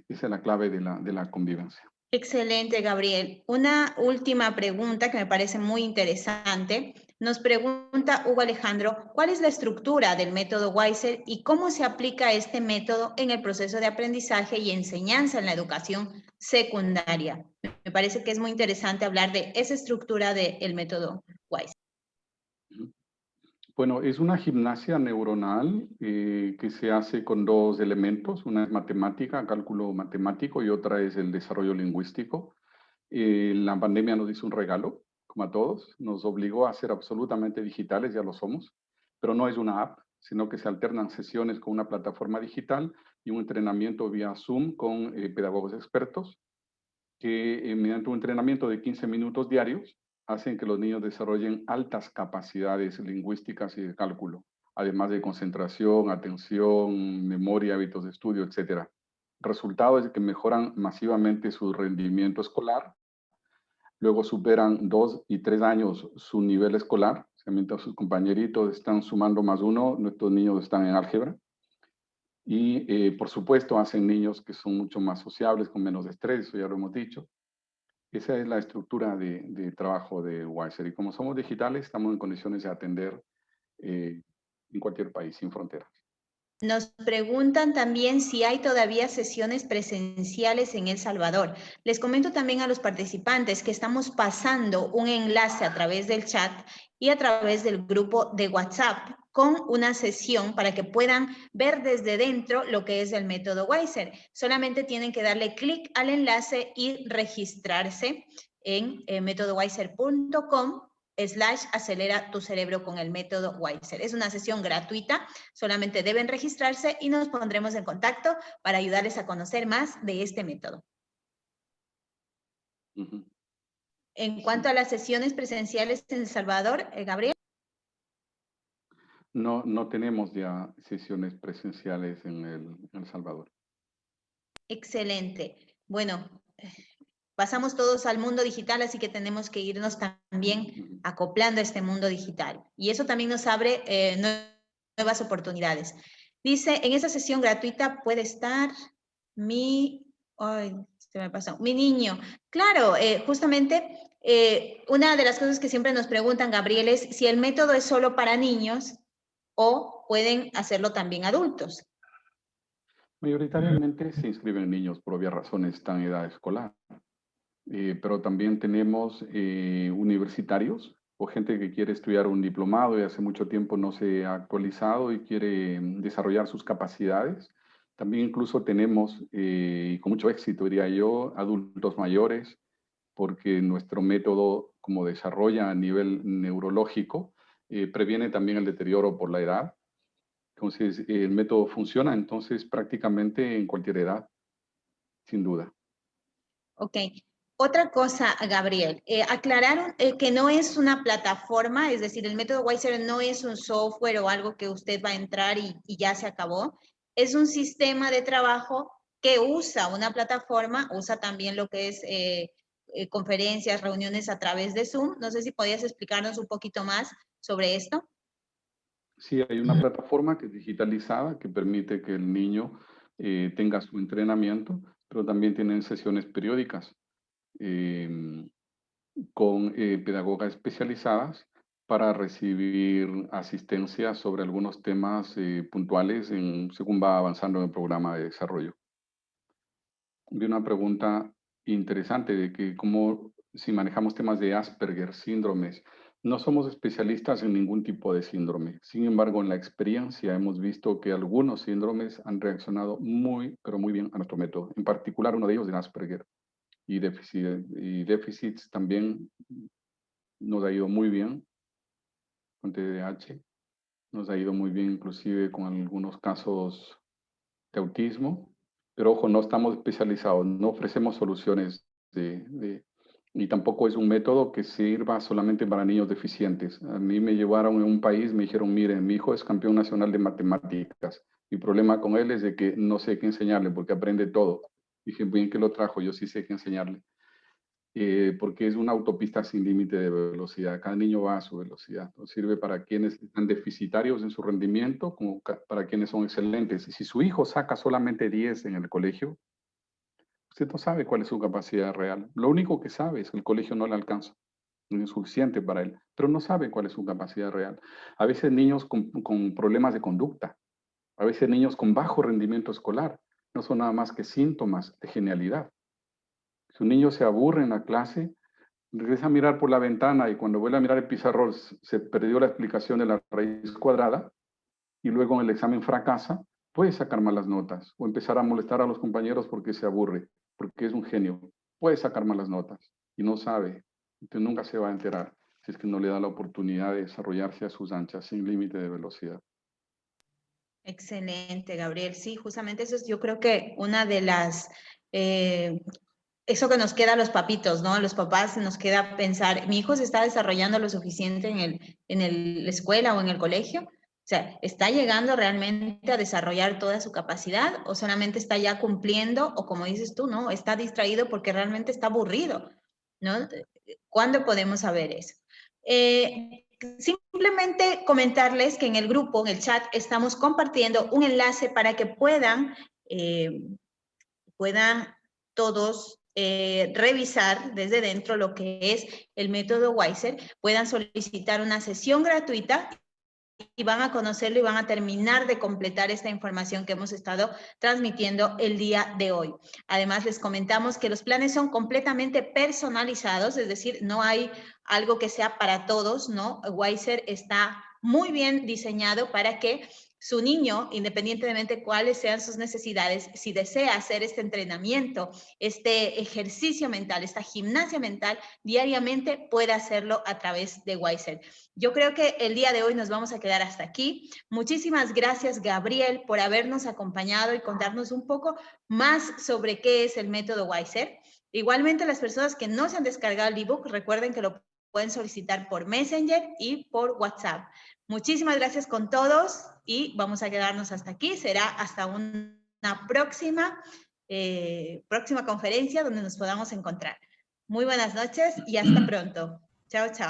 es la clave de la convivencia. Excelente, Gabriel. Una última pregunta que me parece muy interesante. Nos pregunta Hugo Alejandro, ¿cuál es la estructura del método Weiser y cómo se aplica este método en el proceso de aprendizaje y enseñanza en la educación secundaria? Me parece que es muy interesante hablar de esa estructura del método Weiser. Bueno, es una gimnasia neuronal que se hace con dos elementos. Una es matemática, cálculo matemático, y otra es el desarrollo lingüístico. La pandemia nos hizo un regalo, como a todos. Nos obligó a ser absolutamente digitales, ya lo somos. Pero no es una app, sino que se alternan sesiones con una plataforma digital y un entrenamiento vía Zoom con pedagogos expertos que mediante un entrenamiento de 15 minutos diarios hacen que los niños desarrollen altas capacidades lingüísticas y de cálculo, además de concentración, atención, memoria, hábitos de estudio, etc. El resultado es que mejoran masivamente su rendimiento escolar, luego superan 2 y 3 años su nivel escolar, mientras sus compañeritos están sumando +1, nuestros niños están en álgebra. Y, por supuesto, hacen niños que son mucho más sociables, con menos estrés, eso ya lo hemos dicho. Esa es la estructura de trabajo de Weiser. Y como somos digitales, estamos en condiciones de atender en cualquier país, sin fronteras. Nos preguntan también si hay todavía sesiones presenciales en El Salvador. Les comento también a los participantes que estamos pasando un enlace a través del chat y a través del grupo de WhatsApp con una sesión para que puedan ver desde dentro lo que es el método Weiser. Solamente tienen que darle clic al enlace y registrarse en métodoweiser.com/acelera tu cerebro con el método Weiser. Es una sesión gratuita, solamente deben registrarse y nos pondremos en contacto para ayudarles a conocer más de este método. En cuanto a las sesiones presenciales en El Salvador, Gabriel. No tenemos ya sesiones presenciales en El Salvador. Excelente. Bueno, pasamos todos al mundo digital, así que tenemos que irnos también acoplando a este mundo digital. Y eso también nos abre nuevas oportunidades. Dice, en esa sesión gratuita puede estar mi niño. Claro, justamente una de las cosas que siempre nos preguntan, Gabriel, es si el método es solo para niños o pueden hacerlo también adultos. Mayoritariamente se inscriben niños por obvias razones, están en edad escolar. Pero también tenemos universitarios o gente que quiere estudiar un diplomado y hace mucho tiempo no se ha actualizado y quiere desarrollar sus capacidades. También incluso tenemos, y con mucho éxito diría yo, adultos mayores, porque nuestro método, como desarrolla a nivel neurológico, previene también el deterioro por la edad. Entonces, el método funciona entonces prácticamente en cualquier edad, sin duda. Ok. Otra cosa, Gabriel, aclararon que no es una plataforma, es decir, el método Weiser no es un software o algo que usted va a entrar y ya se acabó. es un sistema de trabajo que usa una plataforma, usa también lo que es conferencias, reuniones a través de Zoom. No sé si podías explicarnos un poquito más sobre esto. Sí, hay una plataforma que es digitalizada que permite que el niño tenga su entrenamiento, pero también tienen sesiones periódicas con pedagogas especializadas para recibir asistencia sobre algunos temas puntuales según va avanzando en el programa de desarrollo. Vi una pregunta interesante de que cómo si manejamos temas de Asperger, síndromes. No somos especialistas en ningún tipo de síndrome. Sin embargo, en la experiencia hemos visto que algunos síndromes han reaccionado muy, pero muy bien a nuestro método. En particular, uno de ellos es Asperger y déficits también nos ha ido muy bien con TDAH. Nos ha ido muy bien inclusive con algunos casos de autismo. Pero ojo, no estamos especializados, no ofrecemos soluciones y tampoco es un método que sirva solamente para niños deficientes. A mí me llevaron en un país, me dijeron, miren, mi hijo es campeón nacional de matemáticas. Mi problema con él es de que no sé qué enseñarle porque aprende todo. Dije, bien que lo trajo, yo sí sé qué enseñarle. Porque es una autopista sin límite de velocidad. Cada niño va a su velocidad. Nos sirve para quienes están deficitarios en su rendimiento, como para quienes son excelentes. Y si su hijo saca solamente 10 en el colegio, usted no sabe cuál es su capacidad real. Lo único que sabe es que el colegio no le alcanza. No es suficiente para él, pero no sabe cuál es su capacidad real. A veces niños con problemas de conducta, a veces niños con bajo rendimiento escolar, no son nada más que síntomas de genialidad. Si un niño se aburre en la clase, regresa a mirar por la ventana y cuando vuelve a mirar el pizarrón se perdió la explicación de la raíz cuadrada y luego en el examen fracasa, puede sacar malas notas o empezar a molestar a los compañeros porque se aburre, porque es un genio. Puede sacar malas notas y no sabe. Usted nunca se va a enterar si es que no le da la oportunidad de desarrollarse a sus anchas sin límite de velocidad. Excelente, Gabriel. Sí, justamente eso es, yo creo que una de las, eso que nos queda a los papitos, ¿no? A los papás nos queda pensar, mi hijo se está desarrollando lo suficiente en la escuela o en el colegio. O sea, ¿está llegando realmente a desarrollar toda su capacidad o solamente está ya cumpliendo o como dices tú, ¿no? Está distraído porque realmente está aburrido, ¿no? ¿Cuándo podemos saber eso? Simplemente comentarles que en el grupo, en el chat, estamos compartiendo un enlace para que puedan todos revisar desde dentro lo que es el método Weiser, puedan solicitar una sesión gratuita y van a conocerlo y van a terminar de completar esta información que hemos estado transmitiendo el día de hoy. Además, les comentamos que los planes son completamente personalizados, es decir, no hay algo que sea para todos, ¿no? Weiser está muy bien diseñado para que su niño, independientemente de cuáles sean sus necesidades, si desea hacer este entrenamiento, este ejercicio mental, esta gimnasia mental, diariamente pueda hacerlo a través de Weiser. Yo creo que el día de hoy nos vamos a quedar hasta aquí. Muchísimas gracias, Gabriel, por habernos acompañado y contarnos un poco más sobre qué es el método Weiser. Igualmente, las personas que no se han descargado el ebook, recuerden que lo pueden solicitar por Messenger y por WhatsApp. Muchísimas gracias con todos y vamos a quedarnos hasta aquí. Será hasta una próxima conferencia donde nos podamos encontrar. Muy buenas noches y hasta pronto. Chao, chao.